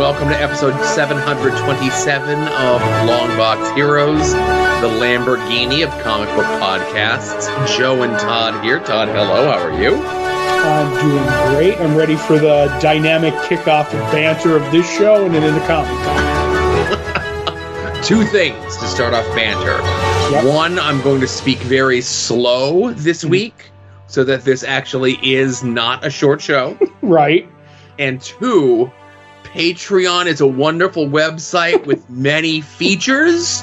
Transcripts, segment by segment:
welcome to episode 727 of Longbox Heroes, the Lamborghini of comic book podcasts. Joe and Todd here. Todd, hello, how are you? I'm doing great. I'm ready for the dynamic kickoff of banter of this show and then into comic talk. Two things to start off banter. Yep. One, I'm going to speak very slow this week so that this actually is not a short show. Right. And two, Patreon is a wonderful website with many features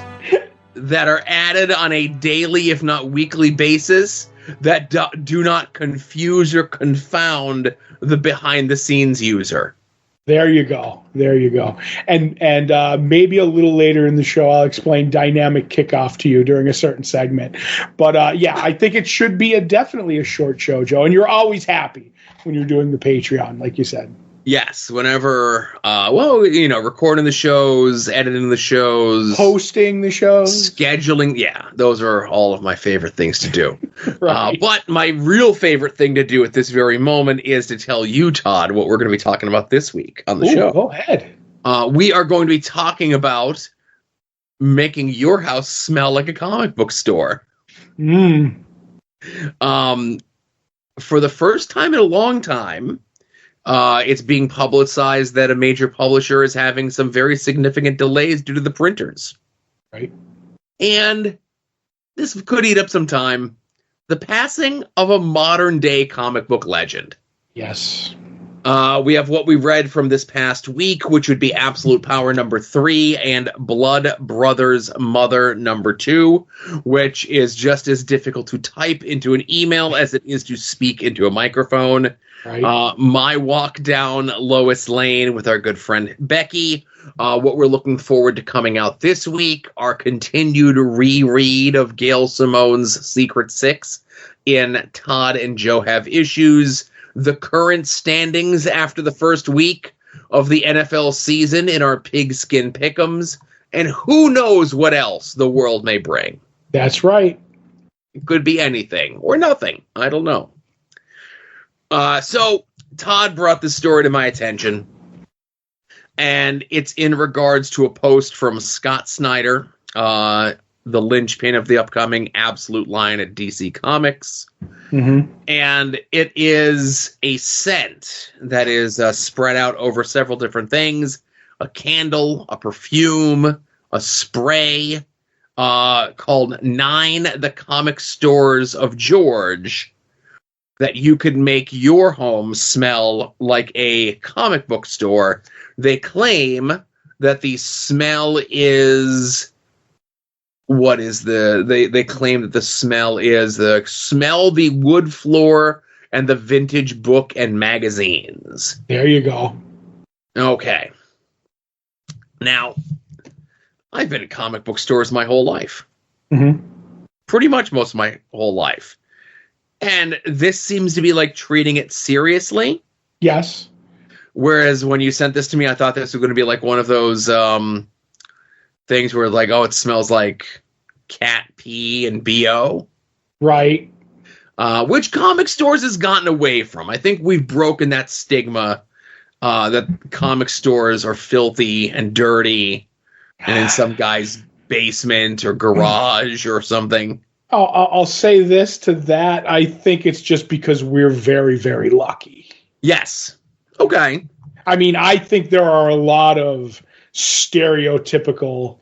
that are added on a daily, if not weekly basis that do not confuse or confound the behind-the-scenes user. There you go. There you go. And maybe a little later in the show, I'll explain dynamic kickoff to you during a certain segment. But yeah, I think it should be definitely a short show, Joe. And you're always happy when you're doing the Patreon, like you said. Yes, whenever, recording the shows, editing the shows, hosting the shows, scheduling. Yeah, those are all of my favorite things to do. Right. But my real favorite thing to do at this very moment is to tell you, Todd, what we're going to be talking about this week on the show. Go ahead. We are going to be talking about making your house smell like a comic book store. For the first time in a long time, it's being publicized that a major publisher is having some very significant delays due to the printers. Right. And this could eat up some time. The passing of a modern-day comic book legend. Yes. We have what we read from this past week, which would be Absolute Power number 3 and Blood Brothers Mother number 2, which is just as difficult to type into an email as it is to speak into a microphone. Right. My walk down Lois Lane with our good friend Beckie. What we're looking forward to coming out this week, our continued reread of Gail Simone's Secret Six in Todd and Joe Have Issues, the current standings after the first week of the NFL season in our Pigskin Pick'ems, and who knows what else the world may bring. That's right. It could be anything or nothing. I don't know. So Todd brought this story to my attention, and it's in regards to a post from Scott Snyder, the linchpin of the upcoming Absolute line at DC Comics. Mm-hmm. And it is a scent that is spread out over several different things: a candle, a perfume, a spray, called 9 The Comic Stores of George, that you could make your home smell like a comic book store. They claim that the smell is... They claim that the smell is the wood floor and the vintage book and magazines. There you go. Okay. Now, I've been at comic book stores my whole life. Mm-hmm. Pretty much most of my whole life. And this seems to be like treating it seriously. Yes. Whereas when you sent this to me, I thought this was going to be like one of those things where like, oh, it smells like cat pee and BO. Right. Which comic stores has gotten away from. I think we've broken that stigma that comic stores are filthy and dirty and in some guy's basement or garage or something. I'll say this to that. I think it's just because we're very, very lucky. Yes. Okay. I mean, I think there are a lot of stereotypical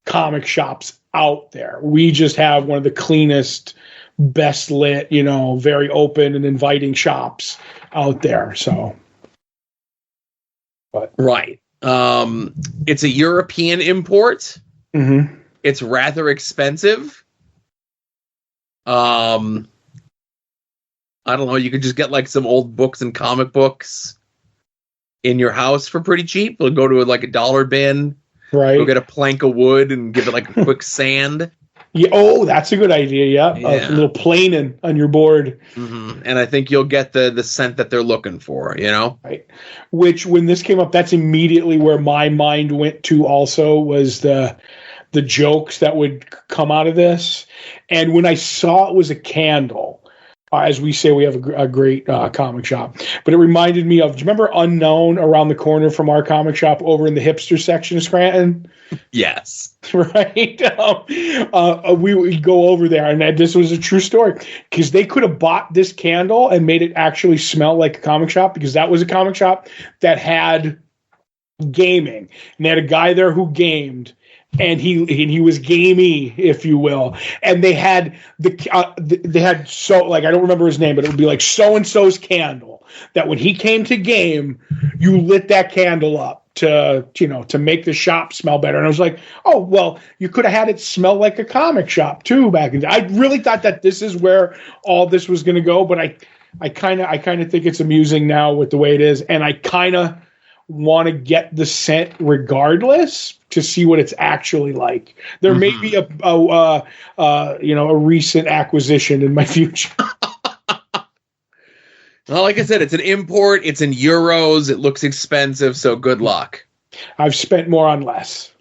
comic shops out there. We just have one of the cleanest, best lit, very open and inviting shops out there. So, but right. It's a European import. Mm-hmm. It's rather expensive. I don't know. You could just get like some old books and comic books in your house for pretty cheap. We'll go to like a dollar bin. Right. Go get a plank of wood and give it like a quick sand. Yeah. Oh, that's a good idea. Yeah. A little planing on your board. Mm-hmm. And I think you'll get the scent that they're looking for, Right. Which, when this came up, that's immediately where my mind went to also, was the jokes that would come out of this. And when I saw it was a candle, As we say, we have a great comic shop. But it reminded me of, do you remember Unknown around the corner from our comic shop over in the hipster section of Scranton? Yes. Right? We would go over there, and this was a true story, because they could have bought this candle and made it actually smell like a comic shop, because that was a comic shop that had gaming. And they had a guy there who gamed. And he was gamey, if you will, and they had they had, so, like, I don't remember his name, but it would be like so and so's candle, that when he came to game, you lit that candle up to make the shop smell better. And I was like, oh well, you could have had it smell like a comic shop too back in the day. I really thought that this is where all this was going to go, but I kind of think it's amusing now with the way it is, and I kind of want to get the scent regardless to see what it's actually like. There may be a recent acquisition in my future. Well, like I said, it's an import. It's in euros. It looks expensive, so good luck. I've spent more on less.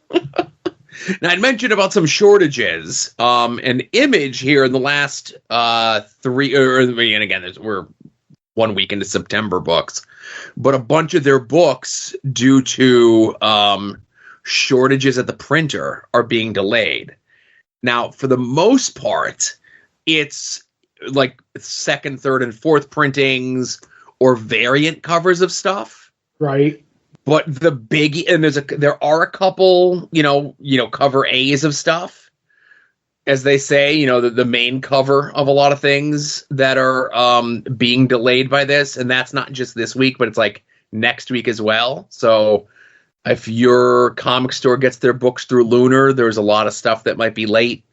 Now, I'd mentioned about some shortages. An Image here in the last and again, we're 1 week into September books, but a bunch of their books, due to shortages at the printer, are being delayed. Now, for the most part, it's like second, third, and fourth printings or variant covers of stuff. Right. But the big, and there are a couple, cover A's of stuff, as they say, the main cover of a lot of things that are being delayed by this. And that's not just this week, but it's like next week as well. So if your comic store gets their books through Lunar, there's a lot of stuff that might be late.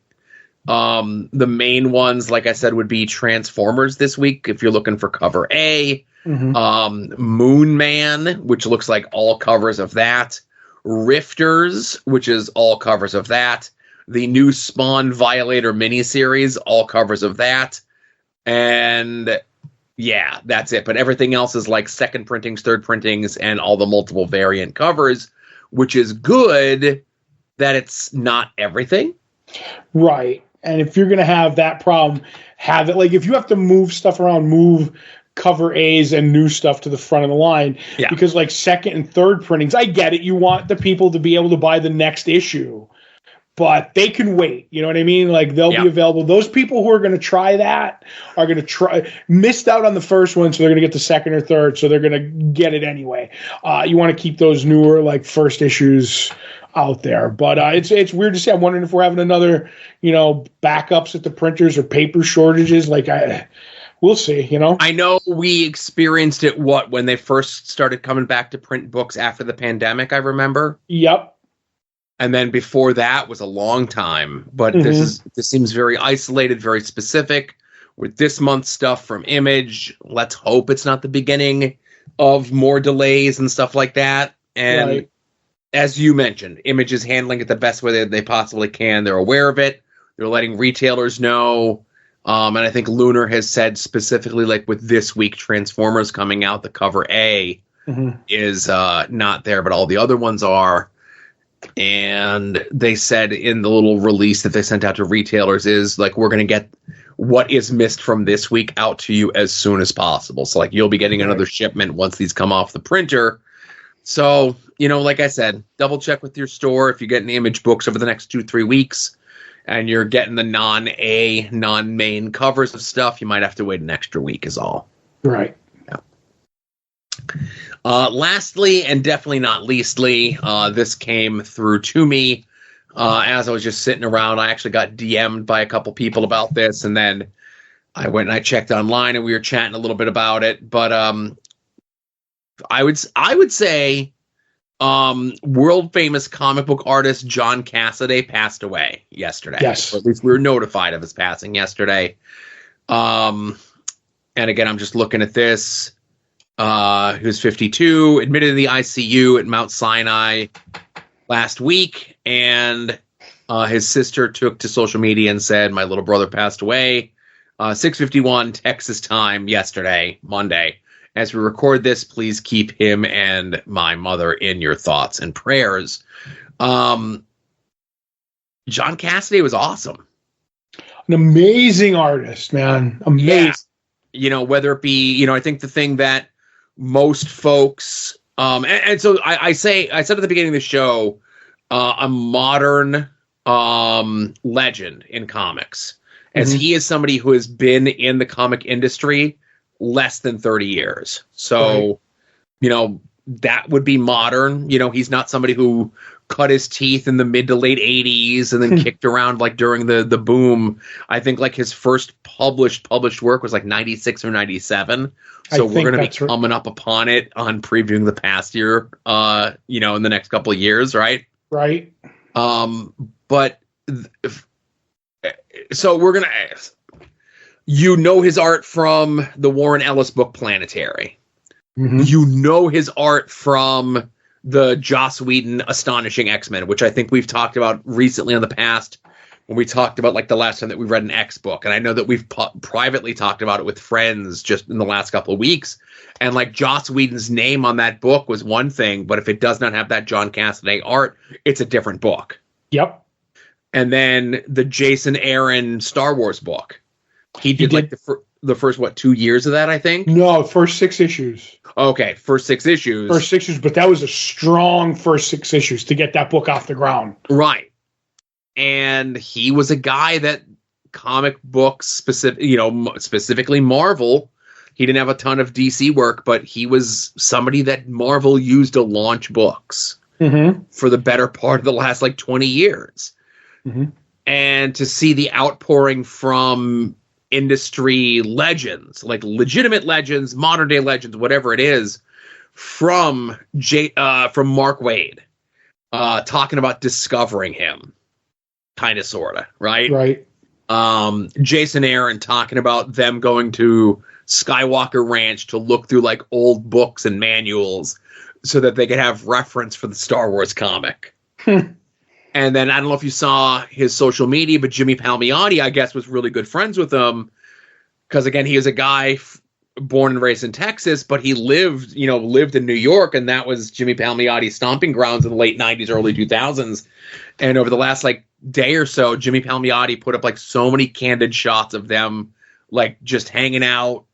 The main ones, like I said, would be Transformers this week, if you're looking for cover A. Moon Man, which looks like all covers of that. Rifters, which is all covers of that. The new Spawn Violator miniseries, all covers of that. And yeah, that's it. But everything else is like second printings, third printings, and all the multiple variant covers, which is good that it's not everything. Right. And if you're going to have that problem, have it. Like, if you have to move stuff around, move cover A's and new stuff to the front of the line. Yeah. Because like second and third printings, I get it. You want the people to be able to buy the next issue. But they can wait. You know what I mean? Like, they'll be available. Those people who are going to try that are going to missed out on the first one, so they're going to get the second or third, so they're going to get it anyway. You want to keep those newer, like, first issues out there. But it's weird to see. I'm wondering if we're having another, backups at the printers or paper shortages. Like, we'll see, I know we experienced it, when they first started coming back to print books after the pandemic, I remember. Yep. And then before that was a long time, but this seems very isolated, very specific. With this month's stuff from Image, let's hope it's not the beginning of more delays and stuff like that. And as you mentioned, Image is handling it the best way they possibly can. They're aware of it. They're letting retailers know. And I think Lunar has said specifically, like with this week, Transformers coming out, the cover A is not there, but all the other ones are. And they said in the little release that they sent out to retailers is like, we're going to get what is missed from this week out to you as soon as possible. So like, you'll be getting another shipment once these come off the printer. So, like I said, double check with your store. If you get an Image books over the next 2-3 weeks and you're getting the non-A, non-main covers of stuff, you might have to wait an extra week is all. Right. Lastly, and definitely not leastly, this came through to me as I was just sitting around. I actually got DM'd by a couple people about this, and then I went and I checked online, and we were chatting a little bit about it. But I would say world famous comic book artist John Cassaday passed away yesterday. Yes, or at least we were notified of his passing yesterday. And again, I'm just looking at this. Who's 52, admitted to the ICU at Mount Sinai last week, and his sister took to social media and said, "My little brother passed away, 6:51 Texas time yesterday, Monday. As we record this, please keep him and my mother in your thoughts and prayers." John Cassaday was awesome. An amazing artist, man. Amazing. Yeah. Whether it be, I think the thing that most folks, and so I said at the beginning of the show, a modern legend in comics, as he is somebody who has been in the comic industry less than 30 years. So, that would be modern. He's not somebody who cut his teeth in the mid to late 80s and then kicked around like during the boom. I think like his first published work was like 96 or 97. So we're going to be coming up upon it on previewing the past year, in the next couple of years, right? Right. So we're going to, his art from the Warren Ellis book Planetary. His art from the Joss Whedon Astonishing X-Men, which I think we've talked about recently in the past when we talked about like the last time that we read an X book. And I know that we've privately talked about it with friends just in the last couple of weeks. And like Joss Whedon's name on that book was one thing, but if it does not have that John Cassaday art, it's a different book. Yep. And then the Jason Aaron Star Wars book. He did like the first, 2 years of that, I think? No, first 6 issues. Okay, first 6 issues. First 6 issues, but that was a strong first 6 issues to get that book off the ground. Right. And he was a guy that comic books, specifically Marvel, he didn't have a ton of DC work, but he was somebody that Marvel used to launch books for the better part of the last 20 years. And to see the outpouring from industry legends, like legitimate legends, modern day legends, whatever it is, from Mark Waid, talking about discovering him, kind of, sort of, right? Right. Jason Aaron talking about them going to Skywalker Ranch to look through like old books and manuals so that they could have reference for the Star Wars comic. And then I don't know if you saw his social media, but Jimmy Palmiotti, I guess, was really good friends with him because, again, he is a guy born and raised in Texas, but he lived in New York, and that was Jimmy Palmiotti's stomping grounds in the late 90s, early 2000s. And over the last day or so, Jimmy Palmiotti put up so many candid shots of them just hanging out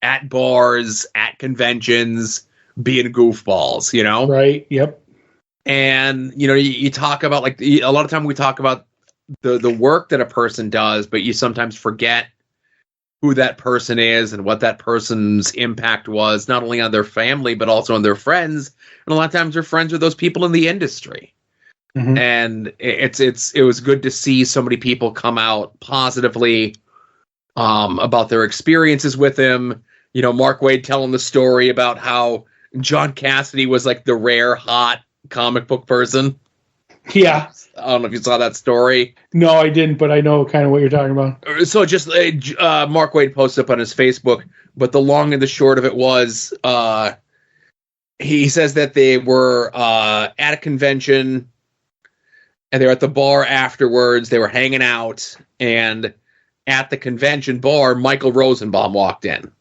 at bars, at conventions, being goofballs, Right. Yep. And, you talk about a lot of time we talk about the work that a person does, but you sometimes forget who that person is and what that person's impact was, not only on their family, but also on their friends. And a lot of times they're friends with those people in the industry. And it was good to see so many people come out positively about their experiences with him. Mark Waid telling the story about how John Cassaday was the rare hot comic book person. Yeah. I don't know if you saw that story. No, I didn't, but I know kind of what you're talking about. So just Mark Waid posted up on his Facebook, but the long and the short of it was he says that they were at a convention and they were at the bar afterwards. They were hanging out, and at the convention bar, Michael Rosenbaum walked in.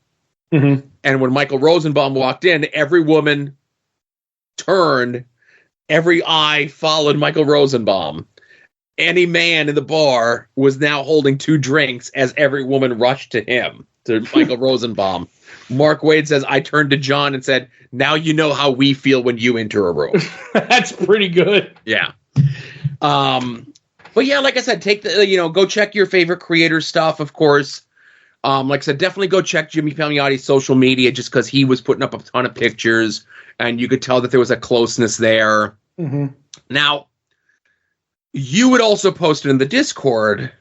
And when Michael Rosenbaum walked in, every woman turned. Every eye followed Michael Rosenbaum. Any man in the bar was now holding 2 drinks as every woman rushed to him, to Michael Rosenbaum. Mark Waid says, I turned to John and said, now you know how we feel when you enter a room. That's pretty good. Yeah. But yeah, like I said, take go check your favorite creator stuff, of course. Like I said, definitely go check Jimmy Palmiotti's social media just because he was putting up a ton of pictures and you could tell that there was a closeness there. Now, you had also posted in the Discord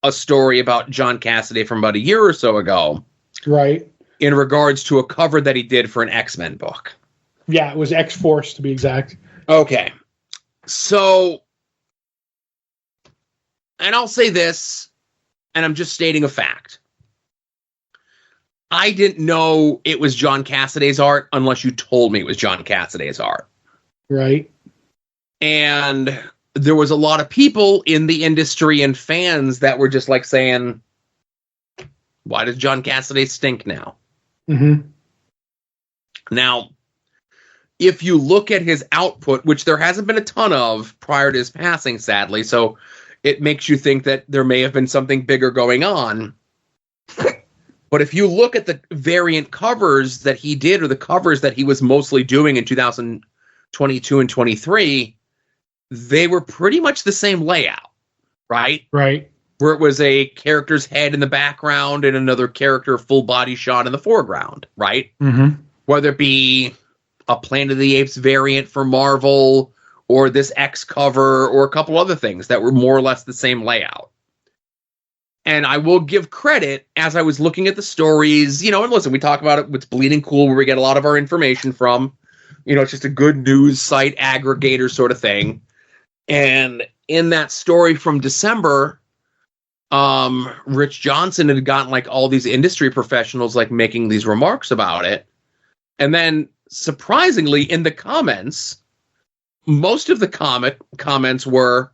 a story about John Cassaday from about a year or so ago. Right. In regards to a cover that he did for an X-Men book. Yeah, it was X-Force to be exact. Okay. So, and I'll say this, and I'm just stating a fact. I didn't know it was John Cassaday's art unless you told me it was John Cassaday's art. Right. And there was a lot of people in the industry and fans that were just saying, why does John Cassaday stink now? Now, if you look at his output, which there hasn't been a ton of prior to his passing, sadly, so it makes you think that there may have been something bigger going on. But if you look at the variant covers that he did, or the covers that he was mostly doing in 2022 and 23, they were pretty much the same layout, right? Right. Where it was a character's head in the background and another character full body shot in the foreground, right? Mm-hmm. Whether it be a Planet of the Apes variant for Marvel, or this X cover, or a couple other things that were more or less the same layout. And I will give credit, as I was looking at the stories, and listen, we talk about it with Bleeding Cool, where we get a lot of our information from. It's just a good news site aggregator sort of thing. And in that story from December, Rich Johnson had gotten like all these industry professionals like making these remarks about it. And then surprisingly, in the comments, most of the comments were,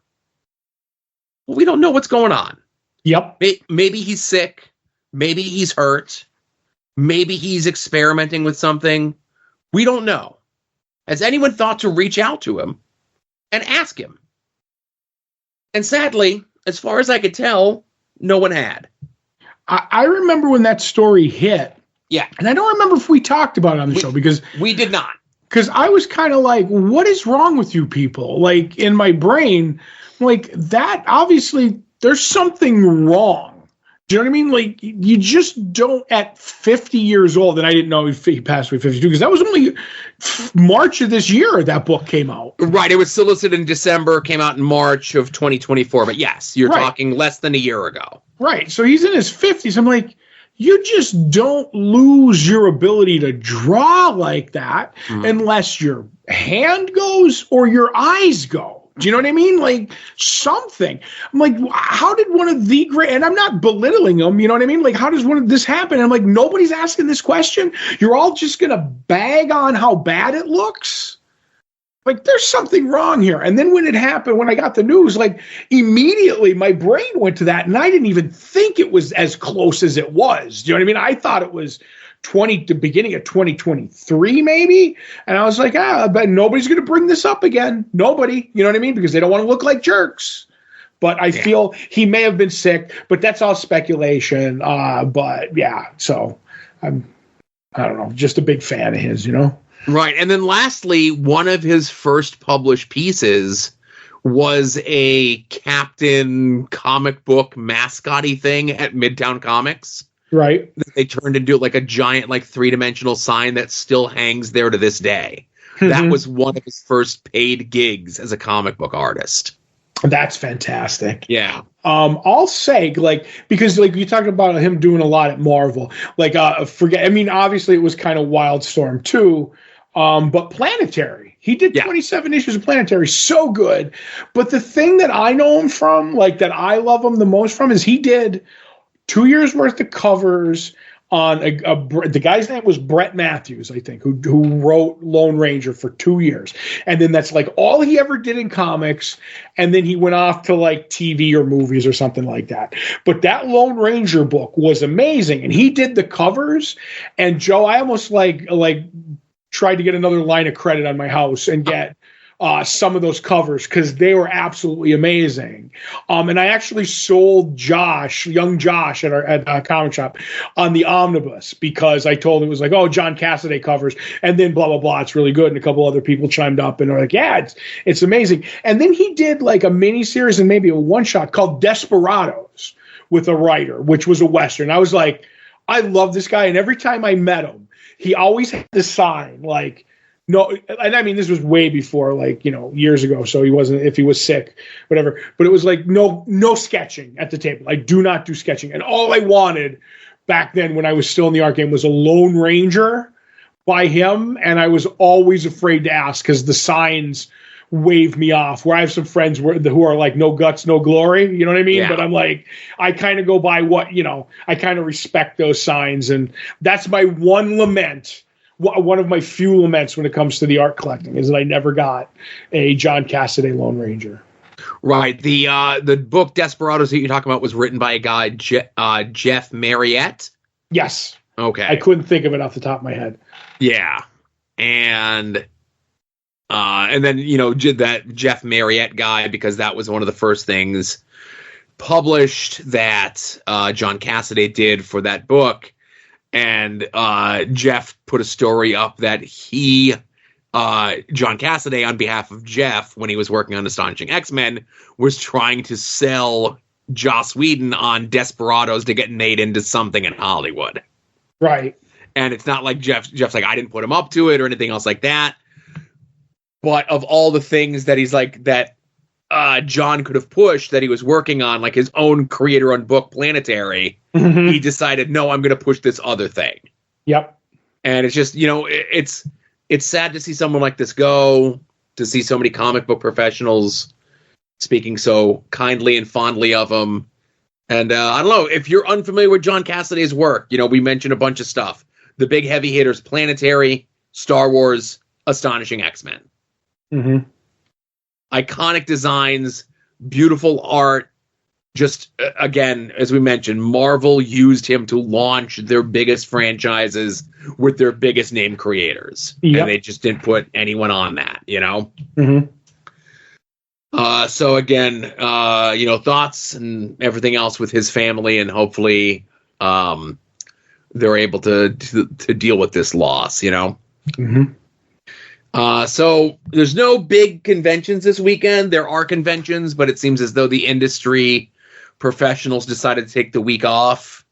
well, we don't know what's going on. Yep. Maybe he's sick. Maybe he's hurt. Maybe he's experimenting with something. We don't know. Has anyone thought to reach out to him and ask him? And sadly, as far as I could tell, no one had. I remember when that story hit. Yeah. And I don't remember if we talked about it on the show, because we did not. Because I was kind of like, what is wrong with you people? Like, in my brain, like, that obviously there's something wrong. Do you know what I mean? Like, you just don't, at 50 years old, and I didn't know he passed away 52, because that was only March of this year that book came out. Right. It was solicited in December, came out in March of 2024. But yes, you're talking less than a year ago. Right. So he's in his 50s. I'm like, you just don't lose your ability to draw like that unless your hand goes or your eyes go. Do you know what I mean? Like, something. I'm like, how did one of the great, and I'm not belittling them, you know what I mean? Like, how does one of this happen? And I'm like, nobody's asking this question. You're all just going to bag on how bad it looks. Like, there's something wrong here. And then when it happened, when I got the news, like, immediately my brain went to that, and I didn't even think it was as close as it was. Do you know what I mean? I thought it was the beginning of 2023, maybe. And I was like, I bet nobody's going to bring this up again. Nobody, you know what I mean? Because they don't want to look like jerks. But I feel he may have been sick, but that's all speculation. But yeah, so I don't know, just a big fan of his, Right. And then lastly, one of his first published pieces was a Captain comic book mascot-y thing at Midtown Comics. Right. They turned into like a giant, like 3-dimensional sign that still hangs there to this day. That was one of his first paid gigs as a comic book artist. That's fantastic. Yeah. I'll say, like, because like you talked about him doing a lot at Marvel, like, obviously it was kind of Wildstorm too, but Planetary. He did 27 issues of Planetary, so good. But the thing that I know him from, like, that I love him the most from, is he did 2 years worth of covers on the guy's name was Brett Matthews, I think, who wrote Lone Ranger for 2 years. And then that's like all he ever did in comics. And then he went off to like TV or movies or something like that. But that Lone Ranger book was amazing. And he did the covers. And Joe, I almost like tried to get another line of credit on my house and get some of those covers, because they were absolutely amazing. And I actually sold young Josh at our comic shop on the omnibus, because I told him, it was like, oh, John Cassaday covers, and then blah, blah, blah, it's really good. And a couple other people chimed up and were like, yeah, it's amazing. And then he did like a mini series and maybe a one shot called Desperados with a writer, which was a Western. I was like, I love this guy. And every time I met him, he always had the sign like, no, and I mean, this was way before, like, years ago. So he wasn't, if he was sick, whatever. But it was like, no sketching at the table. I do not do sketching. And all I wanted back then, when I was still in the art game, was a Lone Ranger by him. And I was always afraid to ask, because the signs waved me off. Where I have some friends who are like, no guts, no glory. You know what I mean? Yeah. But I'm like, I kind of go by what, I kind of respect those signs. And that's my one lament. One of my few laments when it comes to the art collecting is that I never got a John Cassaday Lone Ranger. Right. The book Desperados that you're talking about was written by a guy, Jeff Marriott. Yes. Okay. I couldn't think of it off the top of my head. Yeah. And And then, did that Jeff Marriott guy, because that was one of the first things published that John Cassaday did for that book. And Jeff put a story up that John Cassaday, on behalf of Jeff, when he was working on Astonishing X-Men, was trying to sell Joss Whedon on Desperados to get made into something in Hollywood. Right. And it's not like Jeff's like, I didn't put him up to it or anything else like that. But of all the things that he's like, that John could have pushed that he was working on, like his own creator-owned book, Planetary, he decided, no, I'm going to push this other thing. Yep. And it's just, it's sad to see someone like this go, to see so many comic book professionals speaking so kindly and fondly of him. And I don't know, if you're unfamiliar with John Cassaday's work, we mentioned a bunch of stuff. The big heavy hitters, Planetary, Star Wars, Astonishing X-Men. Mm-hmm. Iconic designs, beautiful art. Just, again, as we mentioned, Marvel used him to launch their biggest franchises with their biggest name creators. Yep. And they just didn't put anyone on that, Mm-hmm. So again, thoughts and everything else with his family, and hopefully they're able to deal with this loss, Mm-hmm. So there's no big conventions this weekend. There are conventions, but it seems as though the industry professionals decided to take the week off.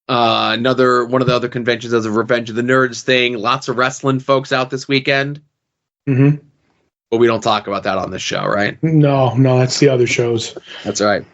Another one of the other conventions is a Revenge of the Nerds thing. Lots of wrestling folks out this weekend. Mm-hmm. But we don't talk about that on this show, right? No, that's the other shows. That's right.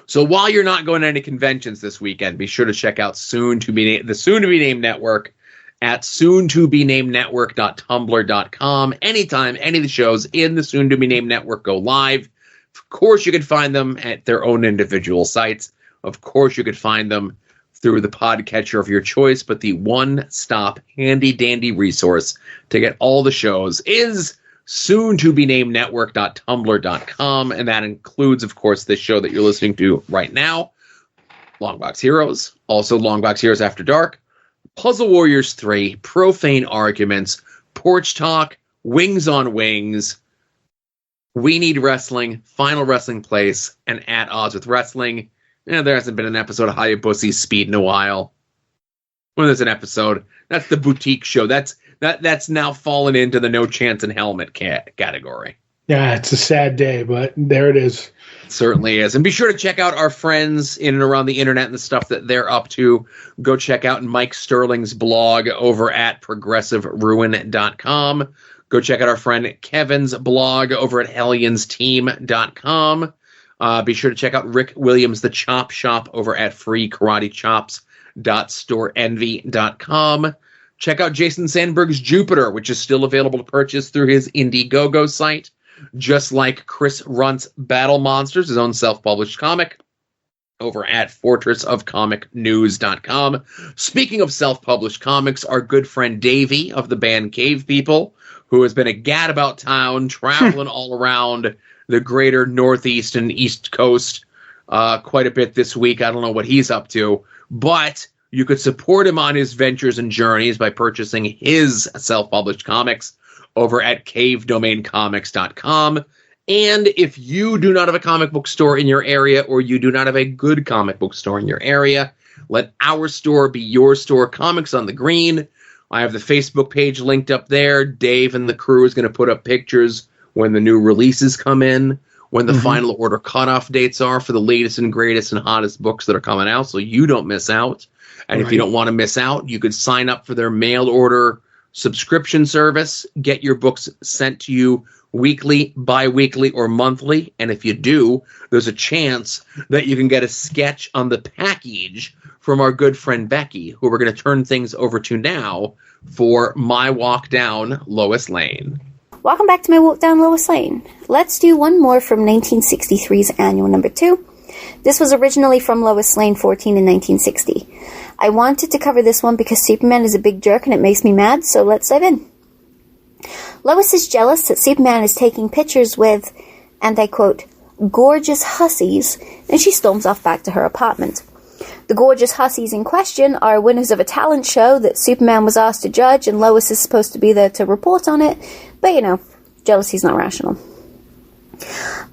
So while you're not going to any conventions this weekend, be sure to check out the soon-to-be-named network at soon-to-be-named-network.tumblr.com. Anytime any of the shows in the soon-to-be-named network go live, of course you can find them at their own individual sites. Of course you could find them through the podcatcher of your choice, but the one-stop handy-dandy resource to get all the shows is soon-to-be-named-network.tumblr.com, and that includes, of course, this show that you're listening to right now, Longbox Heroes, also Longbox Heroes After Dark, Puzzle Warriors 3, Profane Arguments, Porch Talk, Wings on Wings, We Need Wrestling, Final Wrestling Place, and At Odds with Wrestling. There hasn't been an episode of Hayabusse's Speed in a while. When there's an episode, that's the boutique show. That's now fallen into the No Chance in Helmet category. Yeah, it's a sad day, but there it is. It certainly is. And be sure to check out our friends in and around the internet and the stuff that they're up to. Go check out Mike Sterling's blog over at progressiveruin.com. Go check out our friend Kevin's blog over at hellionsteam.com. Be sure to check out Rick Williams' The Chop Shop over at freekaratechops.storeenvy.com. Check out Jason Sandberg's Jupiter, which is still available to purchase through his Indiegogo site. Just like Chris Runt's Battle Monsters, his own self-published comic, over at fortressofcomicnews.com. Speaking of self-published comics, our good friend Davey of the band Cave People, who has been a gadabout town, traveling all around the greater Northeast and East Coast quite a bit this week. I don't know what he's up to, but you could support him on his ventures and journeys by purchasing his self-published comics over at cavedomaincomics.com. And if you do not have a comic book store in your area, or you do not have a good comic book store in your area, let our store be your store. Comics on the Green. I have the Facebook page linked up there. Dave and the crew is going to put up pictures when the new releases come in, when the final order cutoff dates are for the latest and greatest and hottest books that are coming out, so you don't miss out. And if you don't want to miss out, you could sign up for their mail order subscription service, get your books sent to you weekly, bi-weekly, or monthly. And if you do, there's a chance that you can get a sketch on the package from our good friend Beckie, who we're going to turn things over to now for My Walk Down Lois Lane. Welcome back to My Walk Down Lois Lane. Let's do one more from 1963's annual number 2. This was originally from Lois Lane 14 in 1960. I wanted to cover this one because Superman is a big jerk and it makes me mad, so let's dive in. Lois is jealous that Superman is taking pictures with, and I quote, gorgeous hussies, and she storms off back to her apartment. The gorgeous hussies in question are winners of a talent show that Superman was asked to judge, and Lois is supposed to be there to report on it, but jealousy's not rational.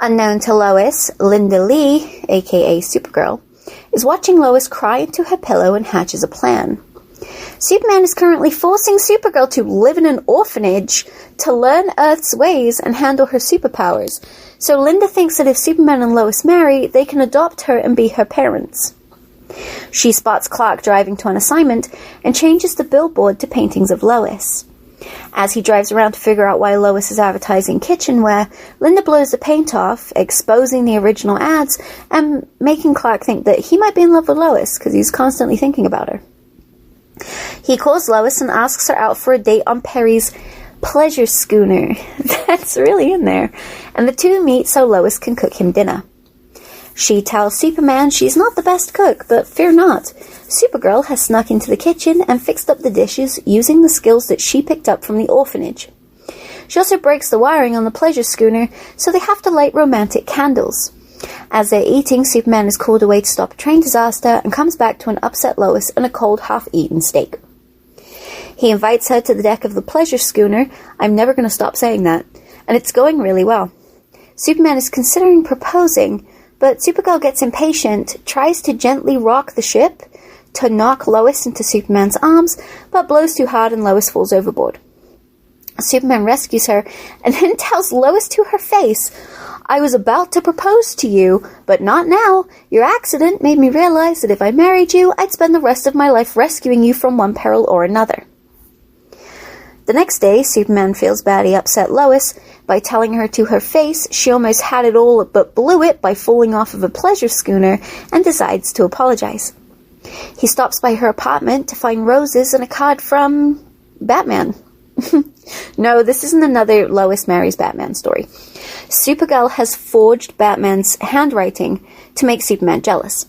Unknown to Lois, Linda Lee, aka Supergirl, is watching Lois cry into her pillow and hatches a plan. Superman is currently forcing Supergirl to live in an orphanage to learn Earth's ways and handle her superpowers. So Linda thinks that if Superman and Lois marry, they can adopt her and be her parents. She spots Clark driving to an assignment and changes the billboard to paintings of Lois. As he drives around to figure out why Lois is advertising kitchenware, Linda blows the paint off, exposing the original ads and making Clark think that he might be in love with Lois because he's constantly thinking about her. He calls Lois and asks her out for a date on Perry's pleasure schooner. That's really in there. And the two meet so Lois can cook him dinner. She tells Superman she's not the best cook, but fear not. Supergirl has snuck into the kitchen and fixed up the dishes using the skills that she picked up from the orphanage. She also breaks the wiring on the pleasure schooner, so they have to light romantic candles. As they're eating, Superman is called away to stop a train disaster and comes back to an upset Lois and a cold, half-eaten steak. He invites her to the deck of the pleasure schooner. I'm never going to stop saying that. And it's going really well. Superman is considering proposing, but Supergirl gets impatient, tries to gently rock the ship to knock Lois into Superman's arms, but blows too hard and Lois falls overboard. Superman rescues her and then tells Lois to her face, I was about to propose to you, but not now. Your accident made me realize that if I married you, I'd spend the rest of my life rescuing you from one peril or another. The next day, Superman feels bad he upset Lois by telling her to her face she almost had it all but blew it by falling off of a pleasure schooner and decides to apologize. He stops by her apartment to find roses and a card from Batman. No, this isn't another Lois marries Batman story. Supergirl has forged Batman's handwriting to make Superman jealous.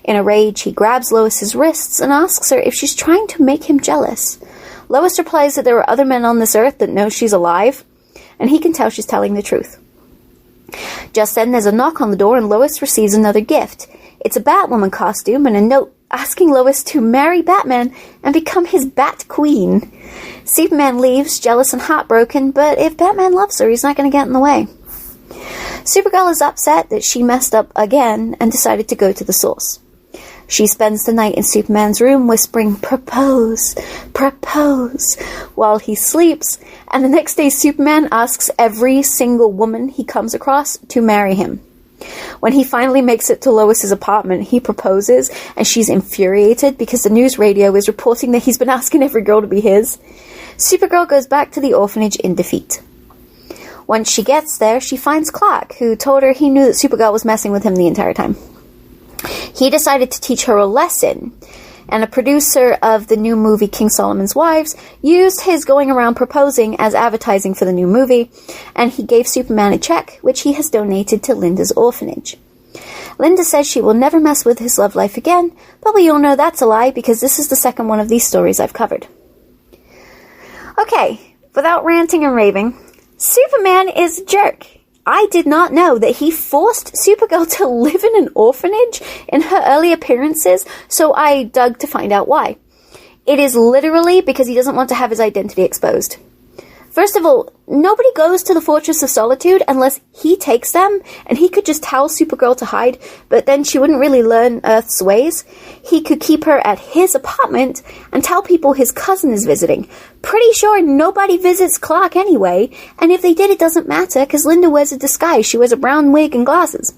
In a rage, he grabs Lois's wrists and asks her if she's trying to make him jealous. Lois replies that there are other men on this earth that know she's alive, and he can tell she's telling the truth. Just then, there's a knock on the door, and Lois receives another gift. It's a Batwoman costume and a note asking Lois to marry Batman and become his Bat Queen. Superman leaves, jealous and heartbroken, but if Batman loves her, he's not going to get in the way. Supergirl is upset that she messed up again and decided to go to the source. She spends the night in Superman's room whispering, propose, propose, while he sleeps, and the next day Superman asks every single woman he comes across to marry him. When he finally makes it to Lois's apartment, he proposes, and she's infuriated because the news radio is reporting that he's been asking every girl to be his. Supergirl goes back to the orphanage in defeat. Once she gets there, she finds Clark, who told her he knew that Supergirl was messing with him the entire time. He decided to teach her a lesson, and a producer of the new movie King Solomon's Wives used his going around proposing as advertising for the new movie, and he gave Superman a check, which he has donated to Linda's orphanage. Linda says she will never mess with his love life again, but we all know that's a lie because this is the second one of these stories I've covered. Okay, without ranting and raving, Superman is a jerk. I did not know that he forced Supergirl to live in an orphanage in her early appearances, so I dug to find out why. It is literally because he doesn't want to have his identity exposed. First of all, nobody goes to the Fortress of Solitude unless he takes them, and he could just tell Supergirl to hide, but then she wouldn't really learn Earth's ways. He could keep her at his apartment and tell people his cousin is visiting. Pretty sure nobody visits Clark anyway, and if they did, it doesn't matter, because Linda wears a disguise. She wears a brown wig and glasses.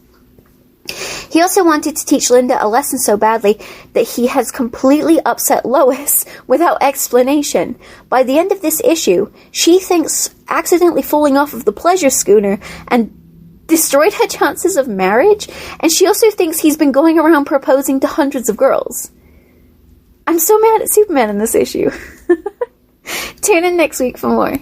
He also wanted to teach Linda a lesson so badly that he has completely upset Lois without explanation. By the end of this issue, she thinks accidentally falling off of the pleasure schooner and destroyed her chances of marriage, and she also thinks he's been going around proposing to hundreds of girls. I'm so mad at Superman in this issue. Tune in next week for more.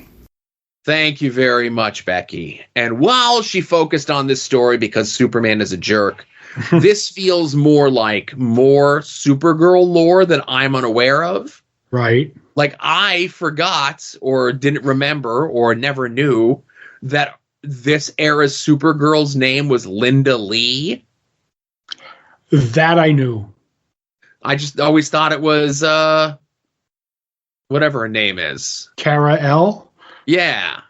Thank you very much, Becky. And while she focused on this story because Superman is a jerk, this feels more like more Supergirl lore that I'm unaware of. Right. Like, I forgot or didn't remember or never knew that this era's Supergirl's name was Linda Lee. That I knew. I just always thought it was whatever her name is. Kara L. Yeah.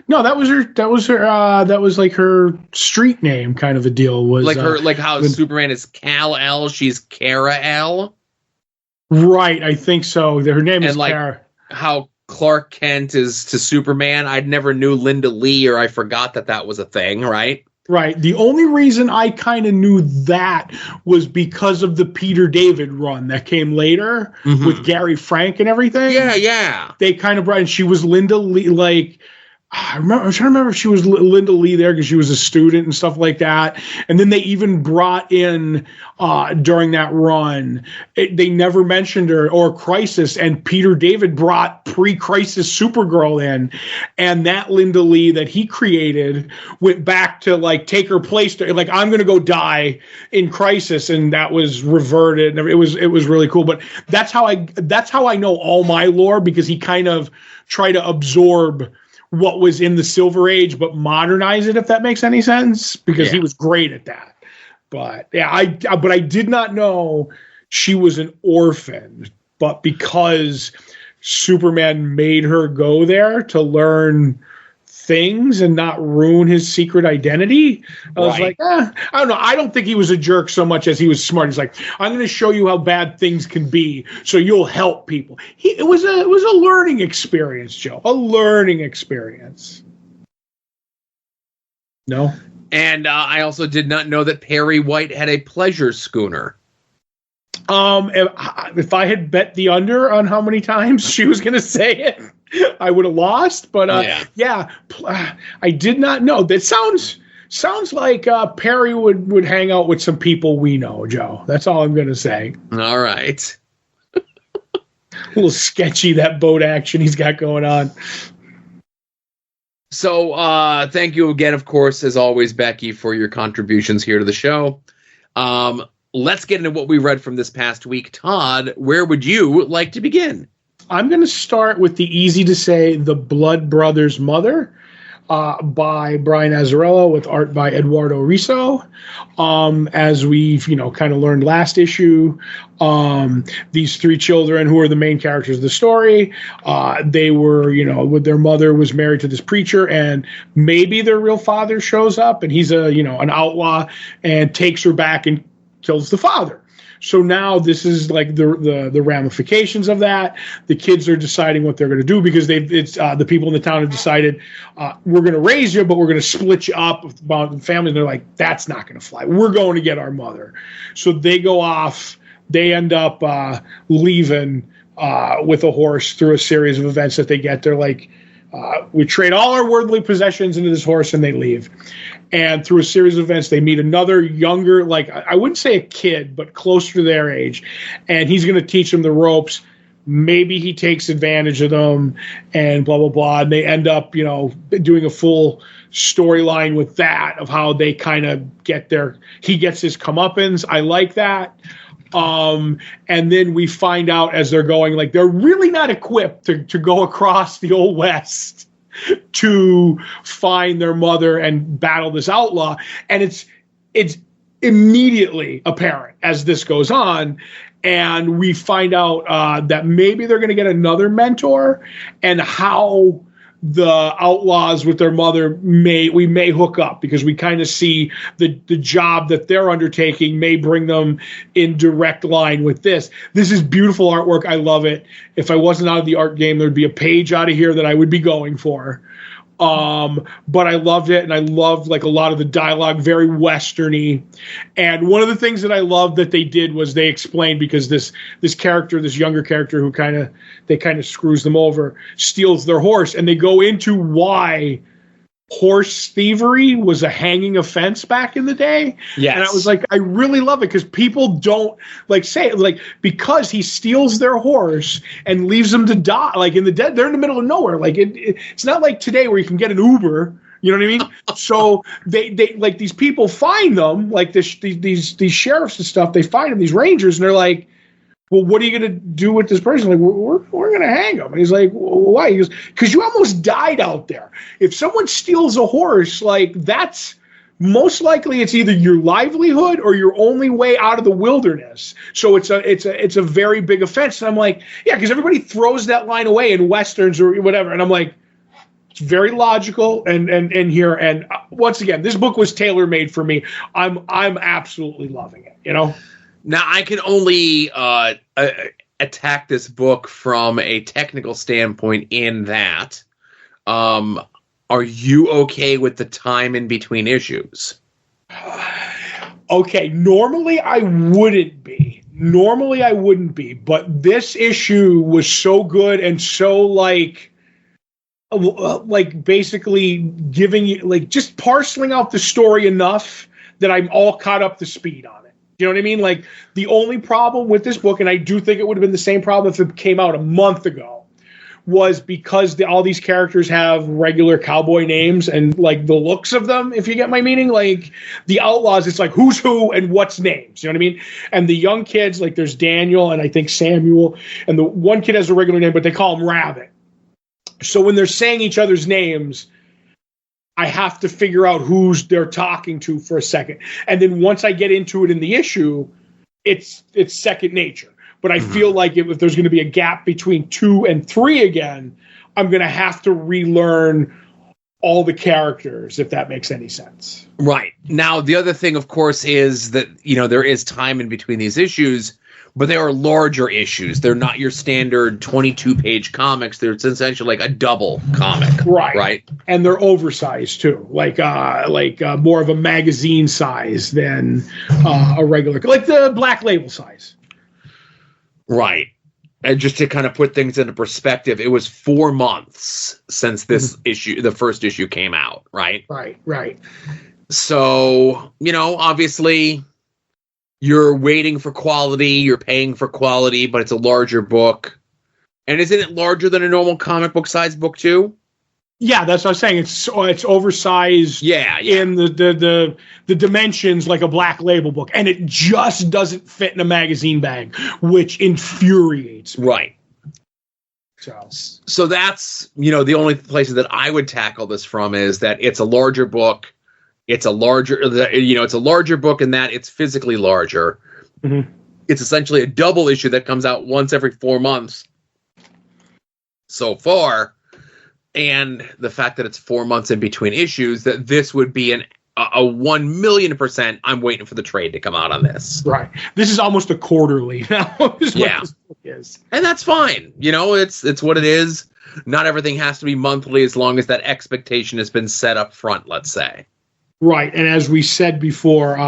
No, that was her. That was like her street name, kind of a deal. Was like her, like how Superman is Kal El, she's Kara El. Right, I think so. Her name is like Kara. How Clark Kent is to Superman. I never knew Linda Lee, or I forgot that was a thing. Right. Right. The only reason I kind of knew that was because of the Peter David run that came later with Gary Frank and everything. Yeah. They kind of brought, and she was Linda Lee, like, I'm trying to remember if she was Linda Lee there because she was a student and stuff like that. And then they even brought in, during that run, they never mentioned her, or Crisis, and Peter David brought pre-Crisis Supergirl in. And that Linda Lee that he created went back to, like, take her place, to, like, I'm going to go die in Crisis. And that was reverted. It was really cool. But that's how I know all my lore, because he kind of tried to absorb what was in the Silver Age, but modernize it, if that makes any sense, because he was great at that. But yeah, I did not know she was an orphan, but because Superman made her go there to learn things and not ruin his secret identity, I was like, I don't know. I don't think he was a jerk so much as he was smart. He's like, I'm going to show you how bad things can be, so you'll help people. It was a learning experience, Joe. A learning experience. No. And I also did not know that Perry White had a pleasure schooner. If I had bet the under on how many times she was going to say it, I would have lost. But I did not know. That sounds like Perry would hang out with some people we know, Joe. That's all I'm going to say. All right. A little sketchy, that boat action he's got going on. So thank you again, of course, as always, Becky, for your contributions here to the show. Let's get into what we read from this past week. Todd, where would you like to begin? I'm going to start with the easy to say The Blood Brothers' Mother by Brian Azzarello with art by Eduardo Riso. As we've, kind of learned last issue, these three children who are the main characters of the story, they were, with their mother was married to this preacher, and maybe their real father shows up and he's an outlaw and takes her back and kills the father. So now this is like the ramifications of that. The kids are deciding what they're going to do, because the people in the town have decided, we're going to raise you, but we're going to split you up about families. And they're like, that's not going to fly. We're going to get our mother. So they go off. They end up leaving with a horse through a series of events that they get. They're like, we trade all our worldly possessions into this horse, and they leave. And through a series of events, they meet another younger, like, I wouldn't say a kid, but closer to their age. And he's going to teach them the ropes. Maybe he takes advantage of them and blah, blah, blah. And they end up, doing a full storyline with that, of how they kind of he gets his comeuppance. I like that. And then we find out as they're going, like, they're really not equipped to go across the Old West to find their mother and battle this outlaw. And it's immediately apparent as this goes on. And we find out that maybe they're going to get another mentor, and how the outlaws with their mother we may hook up, because we kind of see the job that they're undertaking may bring them in direct line with this. This is beautiful artwork. I love it. If I wasn't out of the art game, there'd be a page out of here that I would be going for. But I loved it, and I loved, like, a lot of the dialogue, very Western-y. And one of the things that I loved that they did was they explained, because this character, this younger character who kind of screws them over, steals their horse, and they go into why horse thievery was a hanging offense back in the day. Yes. And I was like, I really love it, because people don't say it, like, because he steals their horse and leaves them to die, like, in the dead, they're in the middle of nowhere. Like, it's not like today where you can get an Uber. You know what I mean? So they like, these people find them, like these sheriffs and stuff. They find them, these rangers, and they're like, well, what are you going to do with this person? Like, we're going to hang him. And he's like, well, why? He goes, because you almost died out there. If someone steals a horse, like, that's most likely it's either your livelihood or your only way out of the wilderness. So it's a very big offense. And I'm like, yeah, because everybody throws that line away in Westerns or whatever. And I'm like, it's very logical and here. And once again, this book was tailor-made for me. I'm absolutely loving it, you know? Now, I can only attack this book from a technical standpoint in that, are you okay with the time in between issues? Okay, normally I wouldn't be. But this issue was so good and so like basically giving you, like, just parceling out the story enough that I'm all caught up to speed on it. You know what I mean? Like, the only problem with this book, and I do think it would have been the same problem if it came out a month ago, was because all these characters have regular cowboy names and, like, the looks of them, if you get my meaning. Like, the Outlaws, it's like who's who and what's names. You know what I mean? And the young kids, like, there's Daniel and I think Samuel, and the one kid has a regular name, but they call him Rabbit. So when they're saying each other's names, I have to figure out who's they're talking to for a second. And then once I get into it in the issue, it's second nature. But I feel like if there's going to be a gap between 2 and 3 again, I'm going to have to relearn all the characters, if that makes any sense. Right. Now, the other thing, of course, is that, you know, there is time in between these issues, but they are larger issues. They're not your standard 22-page comics. They're essentially like a double comic. Right. And they're oversized, too. Like more of a magazine size than a regular, like the Black Label size. Right. And just to kind of put things into perspective, it was 4 months since this issue, the first issue, came out, right? Right. So, you know, obviously you're waiting for quality, you're paying for quality, but it's a larger book. And isn't it larger than a normal comic book size book too? Yeah, that's what I was saying. It's oversized in the dimensions like a Black Label book. And it just doesn't fit in a magazine bag, which infuriates me. Right. So that's, you know, the only places that I would tackle this from is that it's a larger book. It's a larger book in that it's physically larger. Mm-hmm. It's essentially a double issue that comes out once every 4 months so far. And the fact that it's 4 months in between issues, that this would be a 1,000,000%. I'm waiting for the trade to come out on this. Right. This is almost a quarterly now. Yeah. This book is. And that's fine. You know, it's what it is. Not everything has to be monthly as long as that expectation has been set up front, let's say. Right. And as we said before,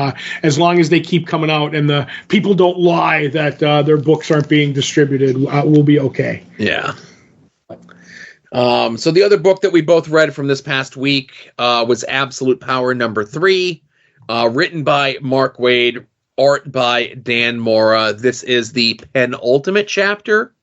as long as they keep coming out and the people don't lie that their books aren't being distributed, we'll be okay. Yeah. So the other book that we both read from this past week was Absolute Power #3, written by Mark Waid, art by Dan Mora. This is the penultimate chapter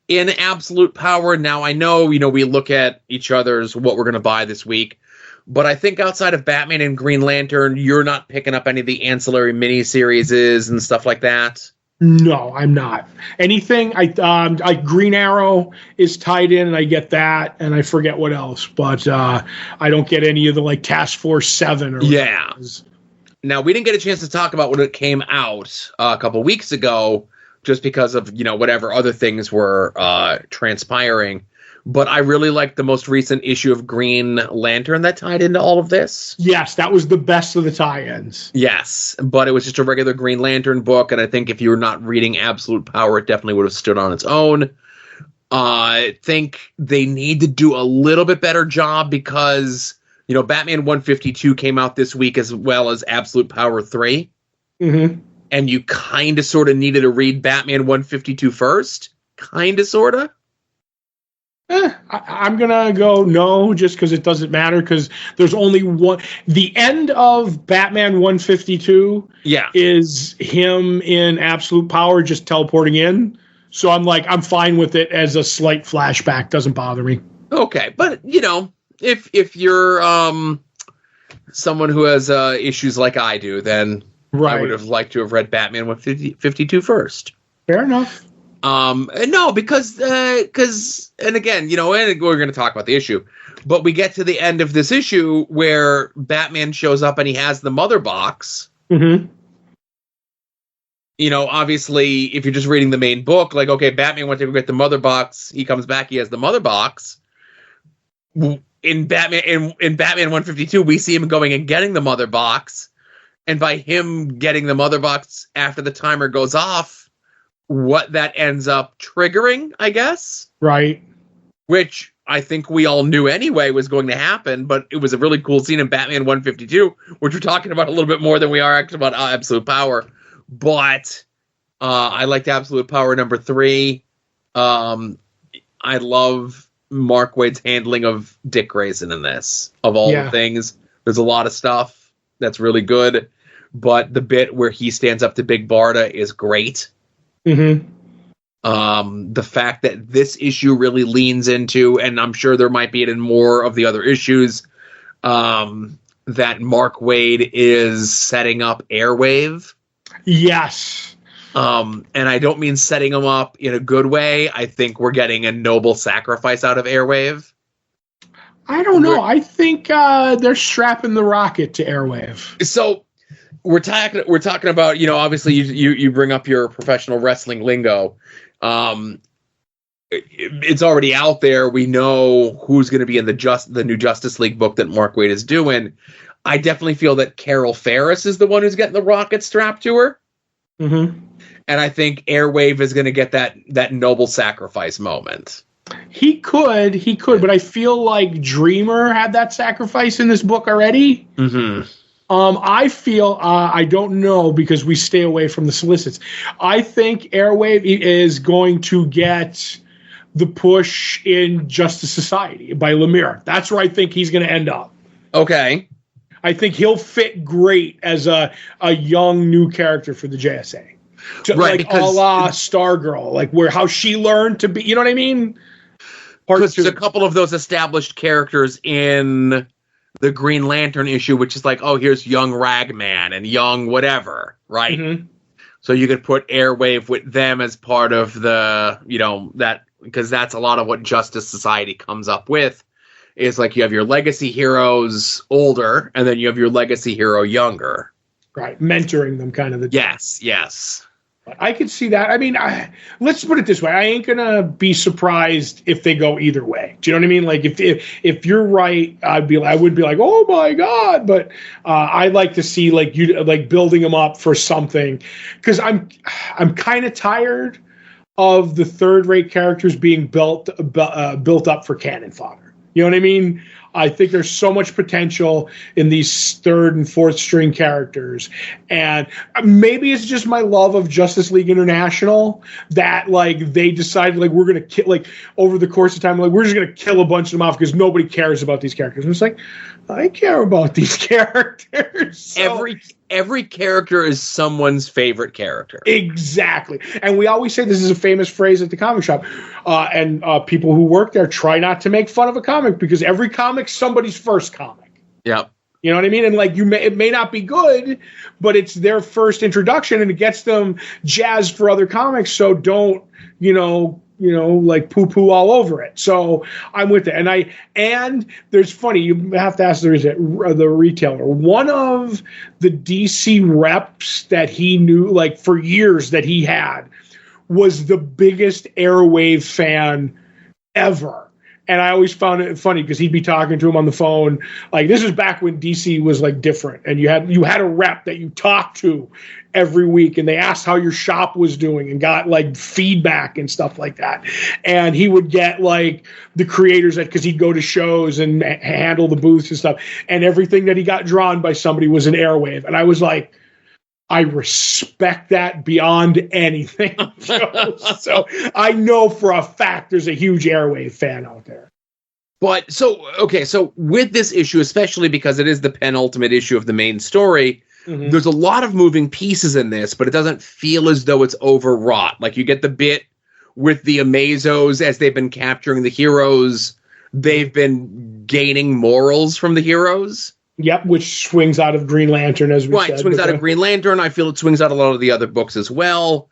in Absolute Power. Now, I know, we look at each other's what we're going to buy this week, but I think outside of Batman and Green Lantern, you're not picking up any of the ancillary miniseries and stuff like that. No, I'm not. Anything, I Green Arrow is tied in, and I get that, and I forget what else, but I don't get any of the Task Force 7 or yeah. Now, we didn't get a chance to talk about when it came out a couple weeks ago, just because of whatever other things were transpiring. But I really liked the most recent issue of Green Lantern that tied into all of this. Yes, that was the best of the tie-ins. Yes, but it was just a regular Green Lantern book, and I think if you were not reading Absolute Power, it definitely would have stood on its own. I think they need to do a little bit better job because, Batman 152 came out this week as well as Absolute Power 3. Mm-hmm. And you kind of sort of needed to read Batman 152 first. Kind of, sort of. I'm going to go no, just because it doesn't matter, because there's only one. The end of Batman 152 is him in Absolute Power just teleporting in. So I'm fine with it as a slight flashback. Doesn't bother me. Okay, but, if you're someone who has issues like I do, then I would have liked to have read Batman 152 first. Fair enough. No, because and again, and we're going to talk about the issue, but we get to the end of this issue where Batman shows up and he has the mother box. Mm-hmm. Obviously, if you're just reading the main book, like, okay, Batman went to go get the mother box. He comes back, he has the mother box. In Batman 152, we see him going and getting the mother box, and by him getting the mother box after the timer goes off, what that ends up triggering, I guess. Right. Which I think we all knew anyway was going to happen, but it was a really cool scene in Batman 152, which we're talking about a little bit more than we are actually about Absolute Power. But I liked Absolute Power number 3. I love Mark Waid's handling of Dick Grayson in this. Of all the things, there's a lot of stuff that's really good, but the bit where he stands up to Big Barda is great. Mm-hmm. The fact that this issue really leans into, and I'm sure there might be it in more of the other issues, that Mark Waid is setting up Airwave. Yes. And I don't mean setting them up in a good way. I think we're getting a noble sacrifice out of Airwave. I don't know. I think they're strapping the rocket to Airwave. So we're talking about, obviously you bring up your professional wrestling lingo. It's already out there. We know who's going to be in the new Justice League book that Mark Waid is doing. I definitely feel that Carol Ferris is the one who's getting the rocket strapped to her. Mm-hmm. And I think Airwave is going to get that noble sacrifice moment. He could, but I feel like Dreamer had that sacrifice in this book already. Mm-hmm. I feel, I don't know because we stay away from the solicits. I think Airwave is going to get the push in Justice Society by Lemire. That's where I think he's going to end up. Okay. I think he'll fit great as a young new character for the JSA. Right, like a la Stargirl, like how she learned to be, you know what I mean? Because there's a couple of those established characters in the Green Lantern issue, which is like, oh, here's young Ragman and young whatever, right? Mm-hmm. So you could put Airwave with them as part of the, that, because that's a lot of what Justice Society comes up with, is like you have your legacy heroes older, and then you have your legacy hero younger. Right, mentoring them kind of. Yes. I could see that. I mean, let's put it this way. I ain't going to be surprised if they go either way. Do you know what I mean? Like, if you're right, I would be like, oh, my God. But I'd like to see, like building them up for something. Because I'm kind of tired of the third-rate characters being built up for cannon fodder. You know what I mean? I think there's so much potential in these third and fourth string characters. And maybe it's just my love of Justice League International that they decided we're going to kill, over the course of time, we're just going to kill a bunch of them off because nobody cares about these characters. And it's like, I care about these characters. So. Every character is someone's favorite character. Exactly. And we always say this is a famous phrase at the comic shop. And people who work there try not to make fun of a comic because every comic's somebody's first comic. Yep. You know what I mean? And it may not be good, but it's their first introduction and it gets them jazzed for other comics. So don't, poo-poo all over it. So I'm with it. And there's funny, you have to ask the retailer. One of the DC reps that he knew, for years that he had, was the biggest Airwave fan ever. And I always found it funny because he'd be talking to him on the phone. This is back when DC was different, and you had a rep that you talked to every week, and they asked how your shop was doing and got feedback and stuff like that. And he would get the creators because he'd go to shows and handle the booths and stuff, and everything that he got drawn by somebody was an Airwave. And I was like, I respect that beyond anything. So I know for a fact there's a huge Airwave fan out there. But so with this issue, especially because it is the penultimate issue of the main story, mm-hmm. There's a lot of moving pieces in this, but it doesn't feel as though it's overwrought. You get the bit with the Amazos as they've been capturing the heroes. They've been gaining morals from the heroes. Yep, which swings out of Green Lantern, as we said. Right, swings out of Green Lantern. I feel it swings out a lot of the other books as well.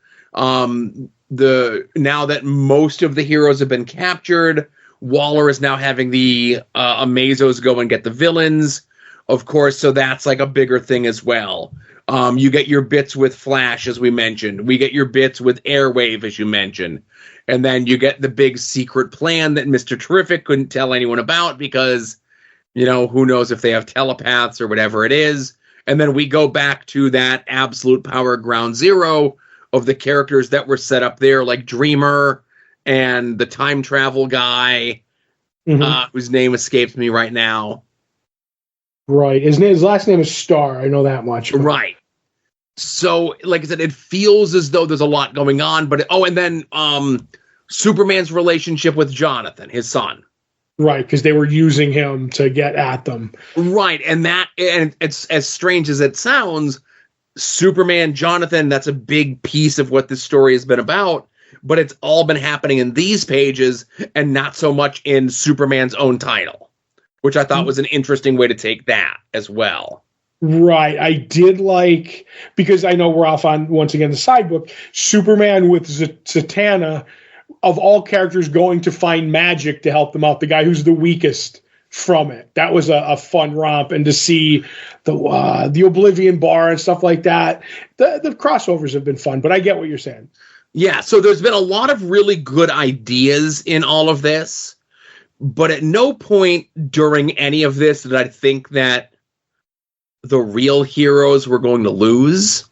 now that most of the heroes have been captured, Waller is now having the Amazos go and get the villains, of course, so that's like a bigger thing as well. You get your bits with Flash, as we mentioned. We get your bits with Airwave, as you mentioned. And then you get the big secret plan that Mr. Terrific couldn't tell anyone about because, who knows if they have telepaths or whatever it is. And then we go back to that absolute power ground zero of the characters that were set up there, like Dreamer and the time travel guy, whose name escapes me right now. Right. His last name is Star. I know that much. But. Right. So, like I said, it feels as though there's a lot going on. But and then Superman's relationship with Jonathan, his son. Right, because they were using him to get at them. Right, and it's as strange as it sounds, Superman, Jonathan, that's a big piece of what this story has been about. But it's all been happening in these pages and not so much in Superman's own title, which I thought was an interesting way to take that as well. Right. I did like, because I know we're off on, once again, the side book, Superman with Zatanna, of all characters, going to find magic to help them out, the guy who's the weakest from it. That was a fun romp. And to see the Oblivion Bar and stuff like that, the crossovers have been fun, but I get what you're saying. Yeah, so there's been a lot of really good ideas in all of this, but at no point during any of this did I think that the real heroes were going to lose.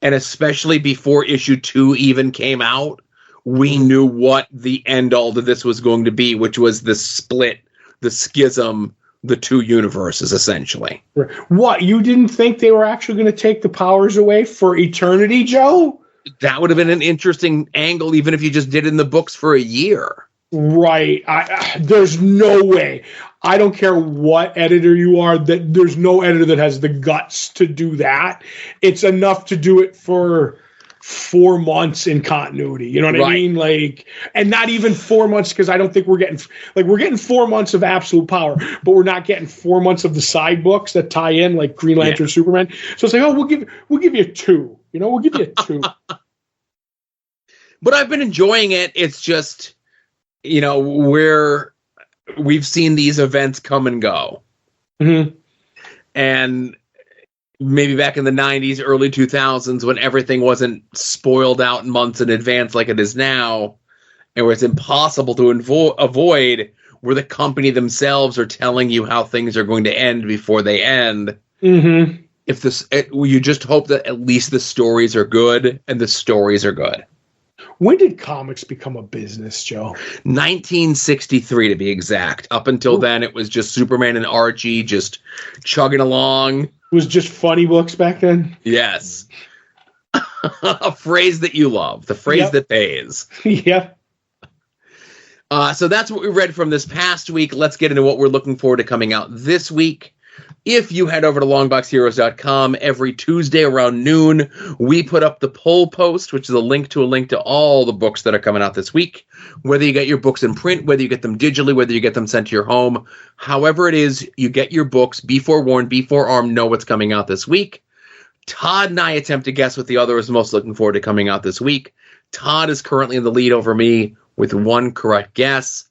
And especially before issue 2 even came out, we knew what the end all to this was going to be, which was the split, the schism, the two universes, essentially. What, you didn't think they were actually going to take the powers away for eternity, Joe? That would have been an interesting angle, even if you just did it in the books for a year. Right. There's no way. I don't care what editor you are, that there's no editor that has the guts to do that. It's enough to do it for 4 months in continuity. You know what I mean? Like, and not even 4 months, because I don't think we're getting 4 months of absolute power, but we're not getting 4 months of the side books that tie in, like Green Lantern, Superman. So it's like, we'll give you 2. We'll give you 2. But I've been enjoying it. It's just, we've seen these events come and go. Mm-hmm. And maybe back in the 90s, early 2000s, when everything wasn't spoiled out months in advance like it is now, and where it's impossible to avoid, where the company themselves are telling you how things are going to end before they end. Mm-hmm. You just hope that at least the stories are good, and the stories are good. When did comics become a business, Joe? 1963, to be exact. Up until then, it was just Superman and Archie just chugging along. It was just funny books back then? Yes. A phrase that you love. The phrase that pays. Yep. So that's what we read from this past week. Let's get into what we're looking forward to coming out this week. If you head over to longboxheroes.com, every Tuesday around noon, we put up the poll post, which is a link to all the books that are coming out this week. Whether you get your books in print, whether you get them digitally, whether you get them sent to your home, however it is, you get your books, be forewarned, be forearmed, know what's coming out this week. Todd and I attempt to guess what the other is most looking forward to coming out this week. Todd is currently in the lead over me with one correct guess.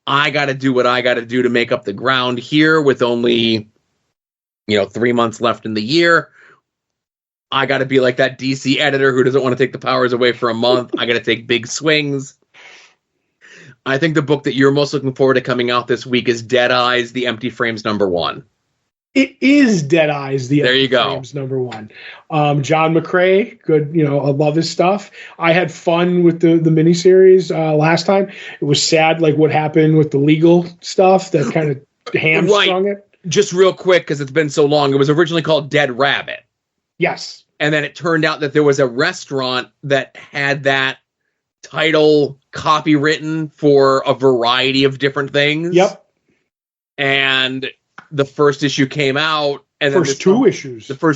I got to do what I got to do to make up the ground here with only 3 months left in the year. I got to be like that DC editor who doesn't want to take the powers away for a month. I got to take big swings. I think the book that you're most looking forward to coming out this week is Dead Eyes, The Empty Frames #1. It is Dead Eyes, The Empty Frames #1. John McCrae, good, I love his stuff. I had fun with the miniseries last time. It was sad, like what happened with the legal stuff that kind of hamstrung it. Just real quick, because it's been so long, it was originally called Dead Rabbit. Yes. And then it turned out that there was a restaurant that had that title copywritten for a variety of different things. Yep. And the first issue came out. And The first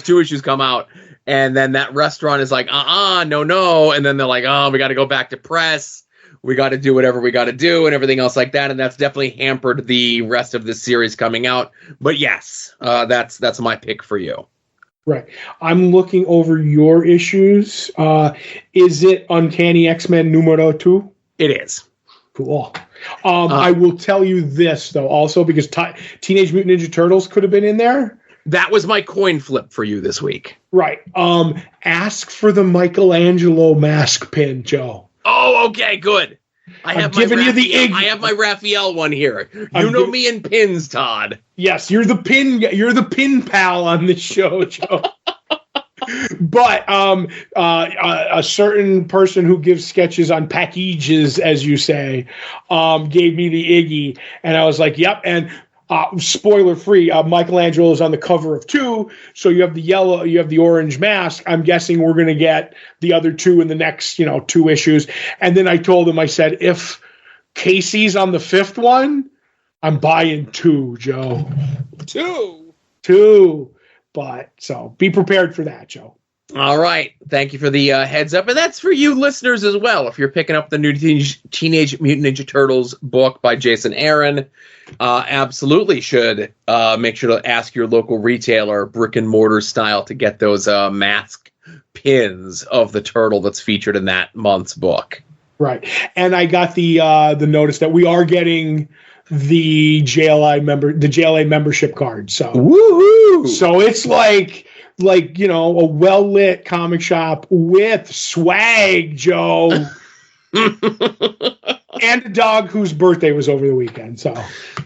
two issues come out. And then that restaurant is like, no. And then they're like, we got to go back to press. We got to do whatever we got to do and everything else like that. And that's definitely hampered the rest of this series coming out. But yes, that's my pick for you. Right. I'm looking over your issues. Is it Uncanny X-Men numero 2? It is. Cool. I will tell you this, though, also, because Teenage Mutant Ninja Turtles could have been in there. That was my coin flip for you this week. Right. Ask for the Michelangelo mask pin, Joe. Oh, okay, good. I have my Raphael one here. You know me and pins, Todd. Yes, you're the pin pal on this show, Joe. But a certain person who gives sketches on packages, as you say, gave me the Iggy, and I was like, "Yep." And spoiler free, Michelangelo is on the cover of 2, so you have the yellow, you have the orange mask. I'm guessing we're going to get the other 2 in the next 2 issues. And then I told him, I said, if Casey's on the 5th one, I'm buying 2, Joe. 2. But so be prepared for that, Joe. All right. Thank you for the heads up. And that's for you listeners as well. If you're picking up the new Teenage Mutant Ninja Turtles book by Jason Aaron, absolutely should make sure to ask your local retailer, brick and mortar style, to get those mask pins of the turtle that's featured in that month's book. Right. And I got the notice that we are getting the JLA membership card. So woohoo! So it's like a well-lit comic shop with swag, Joe. And a dog whose birthday was over the weekend. So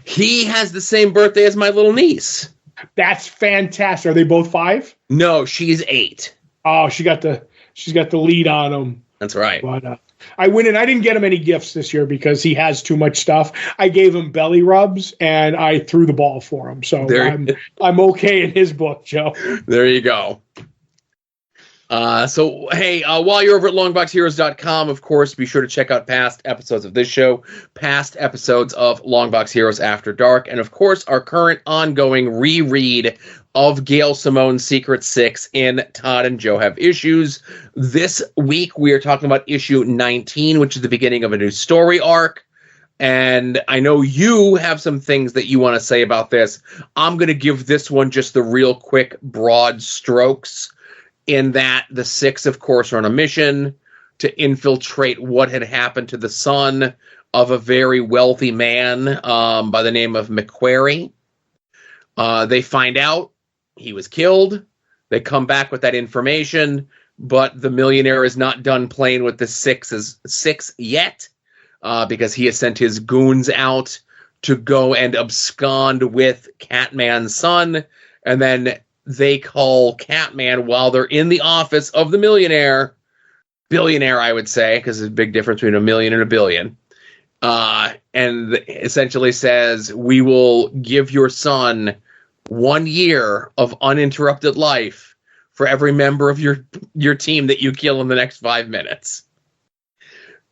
he has the same birthday as my little niece. That's fantastic. Are they both 5? No, she's 8. Oh, she's got the lead on him. That's right. But I went in. I didn't get him any gifts this year because he has too much stuff. I gave him belly rubs and I threw the ball for him. So I'm okay in his book, Joe. There you go. So, hey, while you're over at longboxheroes.com, of course, be sure to check out past episodes of this show, past episodes of Longbox Heroes After Dark, and, of course, our current ongoing reread of Gail Simone's Secret Six in Todd and Joe Have Issues. This week, we are talking about issue 19, which is the beginning of a new story arc. And I know you have some things that you want to say about this. I'm going to give this one just the real quick, broad strokes, in that the Six, of course, are on a mission to infiltrate what had happened to the son of a very wealthy man by the name of McQuarrie. They find out he was killed. They come back with that information, but the millionaire is not done playing with the Six yet, because he has sent his goons out to go and abscond with Catman's son, and then they call Catman while they're in the office of the billionaire, I would say, because there's a big difference between a million and a billion, and essentially says, we will give your son 1 year of uninterrupted life for every member of your team that you kill in the next 5 minutes.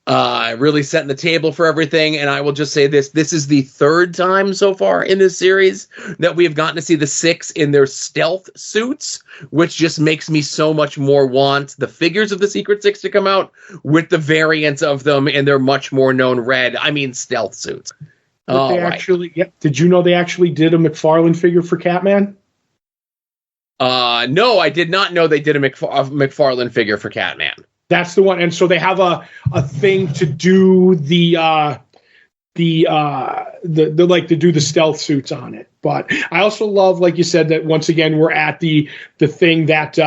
Really setting the table for everything, and I will just say this is the 3rd time so far in this series that we have gotten to see the Six in their stealth suits, which just makes me so much more want the figures of the Secret Six to come out with the variants of them in their much more known stealth suits. Did you know they actually did a McFarlane figure for Catman? No, I did not know they did a McFarlane figure for Catman. That's the one. And so they have a thing to do the stealth suits on it. But I also love, like you said, that once again we're at the thing that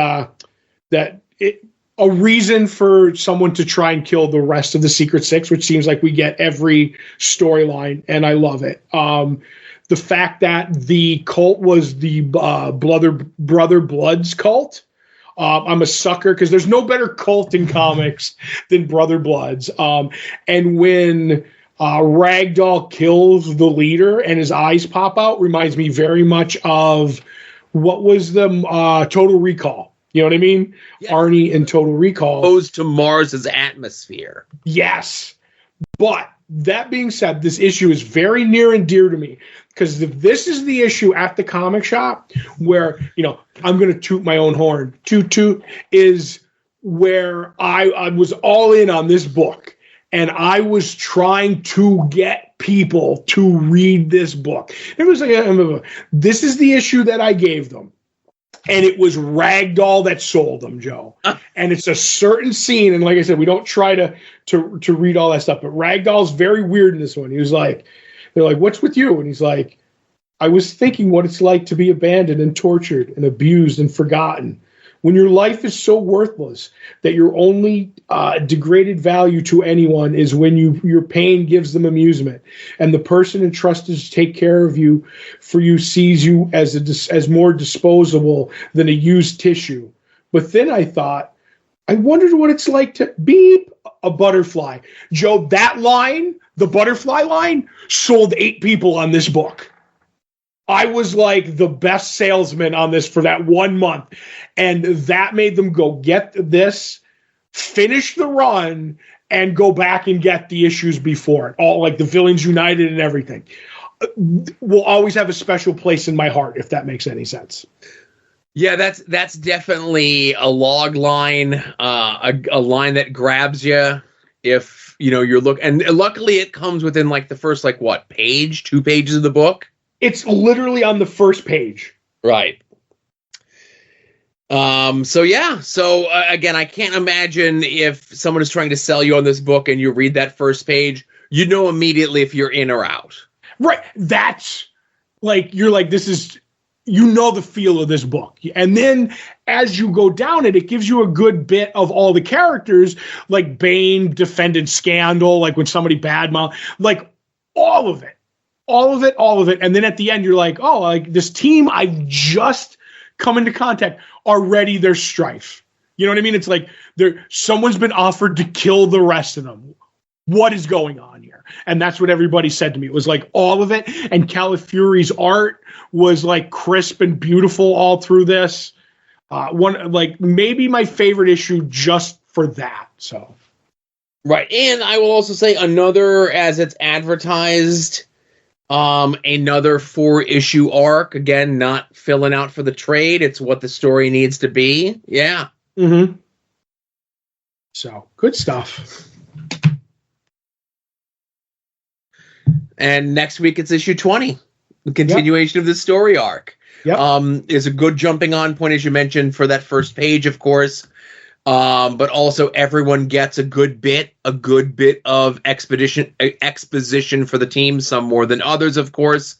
a reason for someone to try and kill the rest of the Secret Six, which seems like we get every storyline, and I love it. The fact that the cult was the Brother Bloods cult. I'm a sucker because there's no better cult in comics than Brother Bloods. And when Ragdoll kills the leader and his eyes pop out, reminds me very much of what was the Total Recall. You know what I mean? Yeah. Arnie in Total Recall. Goes to Mars's atmosphere. Yes. But that being said, this issue is very near and dear to me. Because this is the issue at the comic shop where, I'm going to toot my own horn. Toot is where I was all in on this book. And I was trying to get people to read this book. It was like, this is the issue that I gave them. And it was Ragdoll that sold them, Joe. And it's a certain scene, and like I said, we don't try to read all that stuff, but Ragdoll's very weird in this one. He was like, they're like, what's with you? And he's like, I was thinking what it's like to be abandoned and tortured and abused and forgotten. When your life is so worthless that your only degraded value to anyone is when your pain gives them amusement, and the person entrusted to take care of you for you sees you as more disposable than a used tissue. But then I thought, I wondered what it's like to beep a butterfly. Joe, that line, the butterfly line, sold 8 people on this book. I was like the best salesman on this for that 1 month. And that made them go get this, finish the run, and go back and get the issues before it. All like the Villains United and everything. Will always have a special place in my heart, if that makes any sense. Yeah, that's definitely a log line, a line that grabs you if you're and luckily it comes within like the first 2 pages of the book. It's literally on the first page. Right. So again, I can't imagine if someone is trying to sell you on this book and you read that first page, you know immediately if you're in or out. Right. That's like, you're like, this is, the feel of this book. And then as you go down it gives you a good bit of all the characters, like Bane defended Scandal, like when somebody badmouth, like all of it. And then at the end, you're like, oh, like this team I've just come into contact already. There's strife. You know what I mean? It's like someone's been offered to kill the rest of them. What is going on here? And that's what everybody said to me. It was like all of it. And Califuri's art was like crisp and beautiful all through this. Maybe my favorite issue just for that. So. Right. And I will also say another, as it's advertised, another 4-issue arc, again, not filling out for the trade. It's what the story needs to be. Yeah. Mm-hmm. So good stuff. And next week it's issue 20, the continuation of the story arc. Yep. Is a good jumping on point, as you mentioned, for that first page, of course. But also everyone gets a good bit of exposition for the team, some more than others, of course,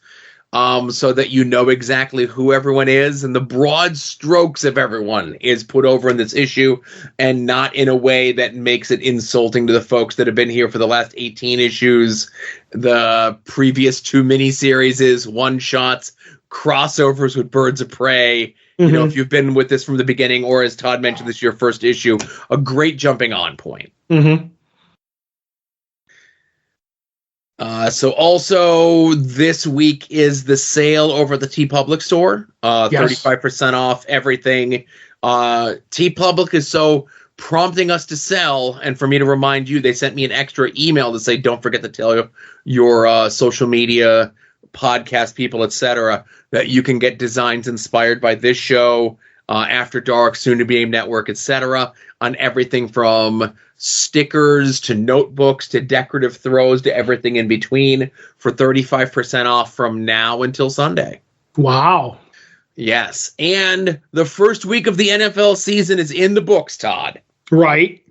so that you know exactly who everyone is, and the broad strokes of everyone is put over in this issue, and not in a way that makes it insulting to the folks that have been here for the last 18 issues, the previous 2 miniseries, one-shots, crossovers with Birds of Prey. If you've been with this from the beginning, or as Todd mentioned, this is your first issue, a great jumping on point. Mm-hmm. So also this week is the sale over at the TeePublic store. 35% off everything. TeePublic is so prompting us to sell, and for me to remind you, they sent me an extra email to say, don't forget to tell your social media, podcast people, etc., that you can get designs inspired by this show, After Dark, Soon to Be AIM Network, etc., on everything from stickers to notebooks to decorative throws to everything in between for 35% off from now until Sunday. Wow. Yes. And the first week of the NFL season is in the books, Todd. Right.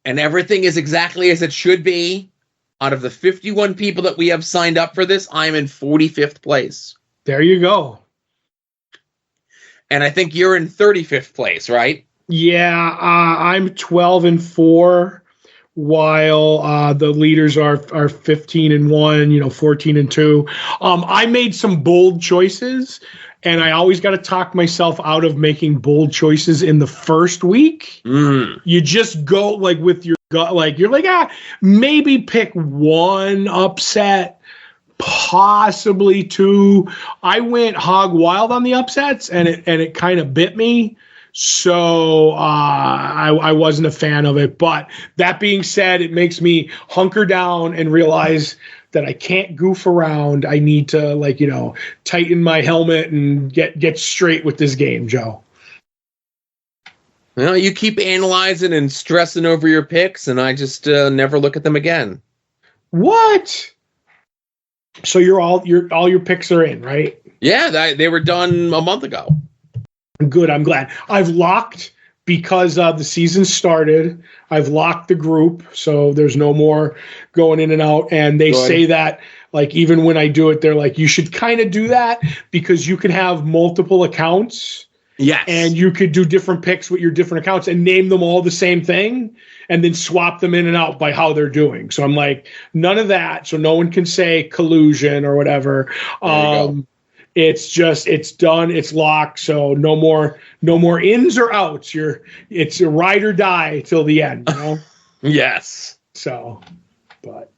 And everything is exactly as it should be. Out of the 51 people that we have signed up for this, I'm in 45th place. There you go. And I think you're in 35th place, right? Yeah, I'm 12-4, while the leaders are 15-1, 14-2. I made some bold choices, and I always got to talk myself out of making bold choices in the first week. You just go like with your gut, like you're like, maybe pick one upset, possibly 2. I went hog wild on the upsets, and it kind of bit me. So I wasn't a fan of it. But that being said, it makes me hunker down and realize that I can't goof around. I need to tighten my helmet and get straight with this game, Joe. Well, you keep analyzing and stressing over your picks, and I just never look at them again. What? So all your picks are in, right? Yeah, they were done a month ago. Good. I'm glad. I've locked because the season started. I've locked the group, so there's no more going in and out. And they say that, like, even when I do it, they're like, you should kind of do that because you can have multiple accounts. Yes. And you could do different picks with your different accounts and name them all the same thing and then swap them in and out by how they're doing. So I'm like, none of that. So no one can say collusion or whatever. It's just, it's done. It's locked. So no more ins or outs. It's a ride or die till the end, you know? Yes. So,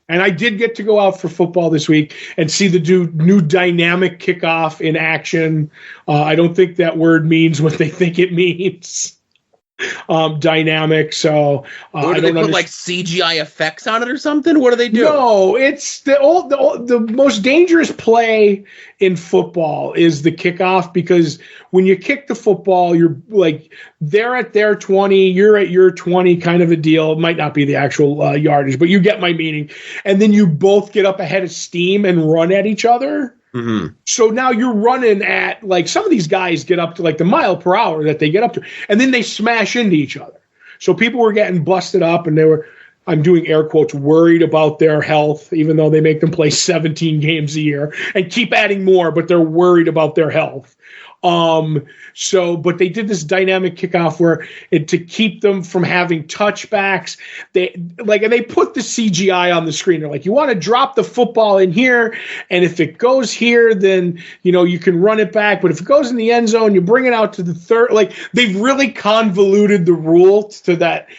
and I did get to go out for football this week and see the new dynamic kickoff in action. I don't think that word means what they think it means. Dynamic. So what do they put like CGI effects on it or something? What do they do? No, it's the most dangerous play in football is the kickoff, because when you kick the football, you're like, they're at their 20, you're at your 20 kind of a deal. It might not be the actual yardage, but you get my meaning. And then you both get up ahead of steam and run at each other. Mm-hmm. So now you're running at, like, some of these guys get up to like the mile per hour that they get up to, and then they smash into each other. So people were getting busted up, and they were, I'm doing air quotes, worried about their health, even though they make them play 17 games a year and keep adding more, but they're worried about their health. But they did this dynamic kickoff where to keep them from having touchbacks, they put the CGI on the screen. They're like, you want to drop the football in here, and if it goes here, then, you know, you can run it back. But if it goes in the end zone, you bring it out to the third. Like, they've really convoluted the rule to that.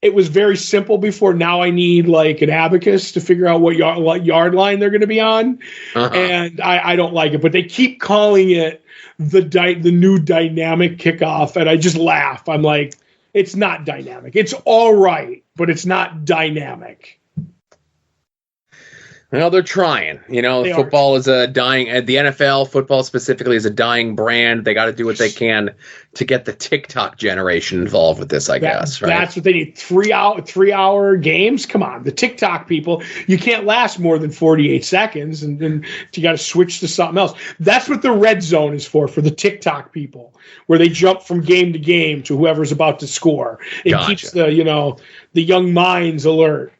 It was very simple before. Now I need like an abacus to figure out what yard line they're going to be on. And I don't like it, but they keep calling it the new dynamic kickoff, and I just laugh. I'm like, it's not dynamic. It's all right, but it's not dynamic. Well, they're trying. You know, football is the NFL, football specifically, is a dying brand. They got to do what they can to get the TikTok generation involved with this, I guess. Right? That's what they need. 3-hour games? Come on. The TikTok people, you can't last more than 48 seconds, and then you got to switch to something else. That's what the red zone is for the TikTok people, where they jump from game to game to whoever's about to score. It keeps the young minds alert.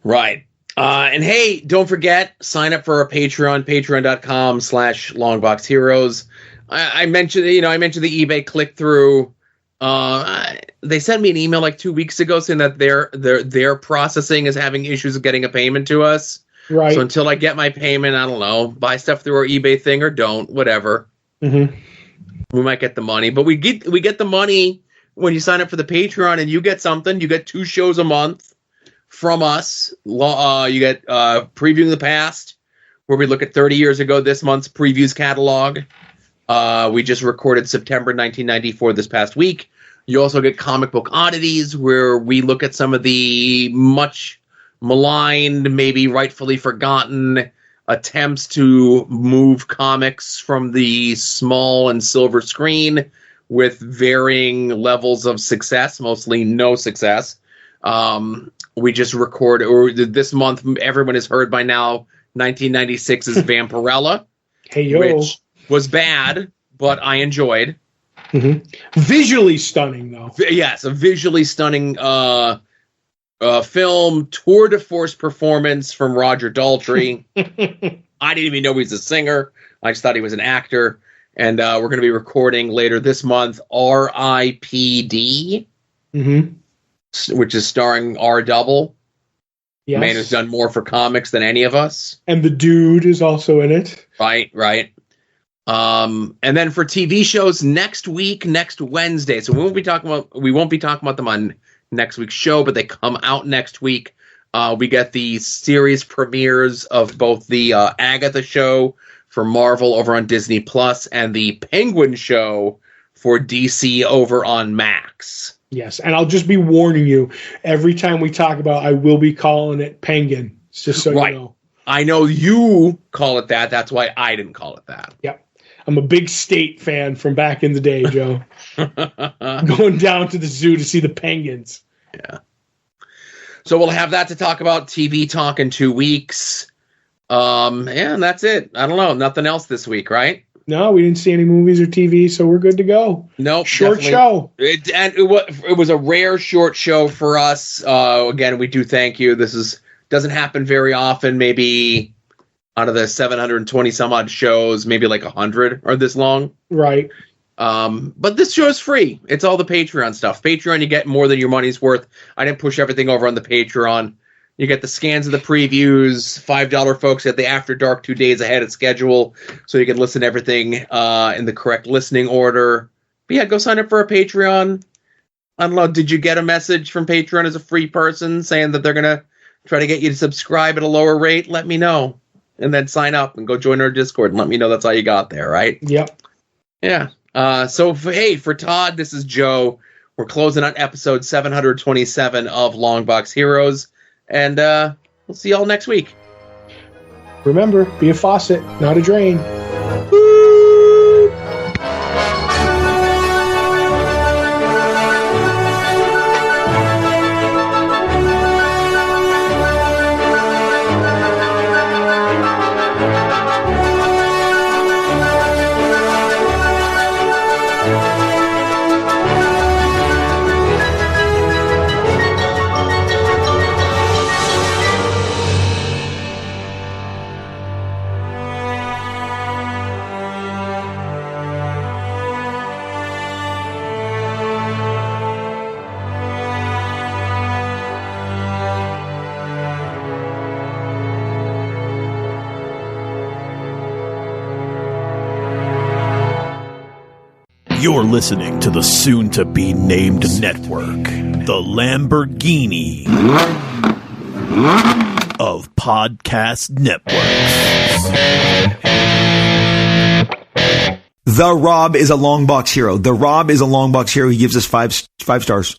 Right. And hey, don't forget, sign up for our Patreon, patreon.com/longboxheroes. I mentioned the eBay click through. They sent me an email like 2 weeks ago saying that their processing is having issues with getting a payment to us. Right. So until I get my payment, I don't know, buy stuff through our eBay thing or don't, whatever. Mm-hmm. We might get the money, but we get the money when you sign up for the Patreon, and you get something. You get 2 shows a month from us. You get Previewing the Past, where we look at 30 years ago, this month's previews catalog. We just recorded September 1994 this past week. You also get Comic Book Oddities, where we look at some of the much maligned, maybe rightfully forgotten attempts to move comics from the small and silver screen with varying levels of success, mostly no success. We just recorded, this month, everyone has heard by now, 1996's Vampirella, which was bad, but I enjoyed. Mm-hmm. Visually stunning, though. Yes, a visually stunning film, tour de force performance from Roger Daltrey. I didn't even know he was a singer. I just thought he was an actor. And we're going to be recording later this month R.I.P.D., which is starring R. Double. Yes. A man who's done more for comics than any of us. And the dude is also in it. Right. And then for TV shows next Wednesday. So we won't be talking about them on next week's show, but they come out next week. We get the series premieres of both the Agatha show for Marvel over on Disney Plus and the Penguin show for DC over on Max. Yes, and I'll just be warning you, every time we talk about, I will be calling it Penguin, just so you know. I know you call it that. That's why I didn't call it that. Yep. I'm a big State fan from back in the day, Joe. Going down to the zoo to see the penguins. Yeah. So we'll have that to talk about. TV talk in 2 weeks. And that's it. I don't know. Nothing else this week, right? No, we didn't see any movies or TV, so we're good to go. Nope. Short show. It was a rare short show for us. Again, we do thank you. This doesn't happen very often. Maybe out of the 720 some odd shows, maybe like 100 are this long. Right. But this show is free. It's all the Patreon stuff. Patreon, you get more than your money's worth. I didn't push everything over on the Patreon. You get the scans of the previews. $5 folks get the After Dark 2 days ahead of schedule, so you can listen to everything in the correct listening order. But yeah, go sign up for a Patreon. I don't know, did you get a message from Patreon as a free person saying that they're going to try to get you to subscribe at a lower rate? Let me know. And then sign up and go join our Discord and let me know that's how you got there, right? Yep. Yeah. For Todd, this is Joe. We're closing on episode 727 of Longbox Heroes. And we'll see y'all next week. Remember, be a faucet, not a drain. You're listening to the soon-to-be-named network, the Lamborghini of podcast networks. The Rob is a Longbox hero. The Rob is a Longbox hero. He gives us five stars.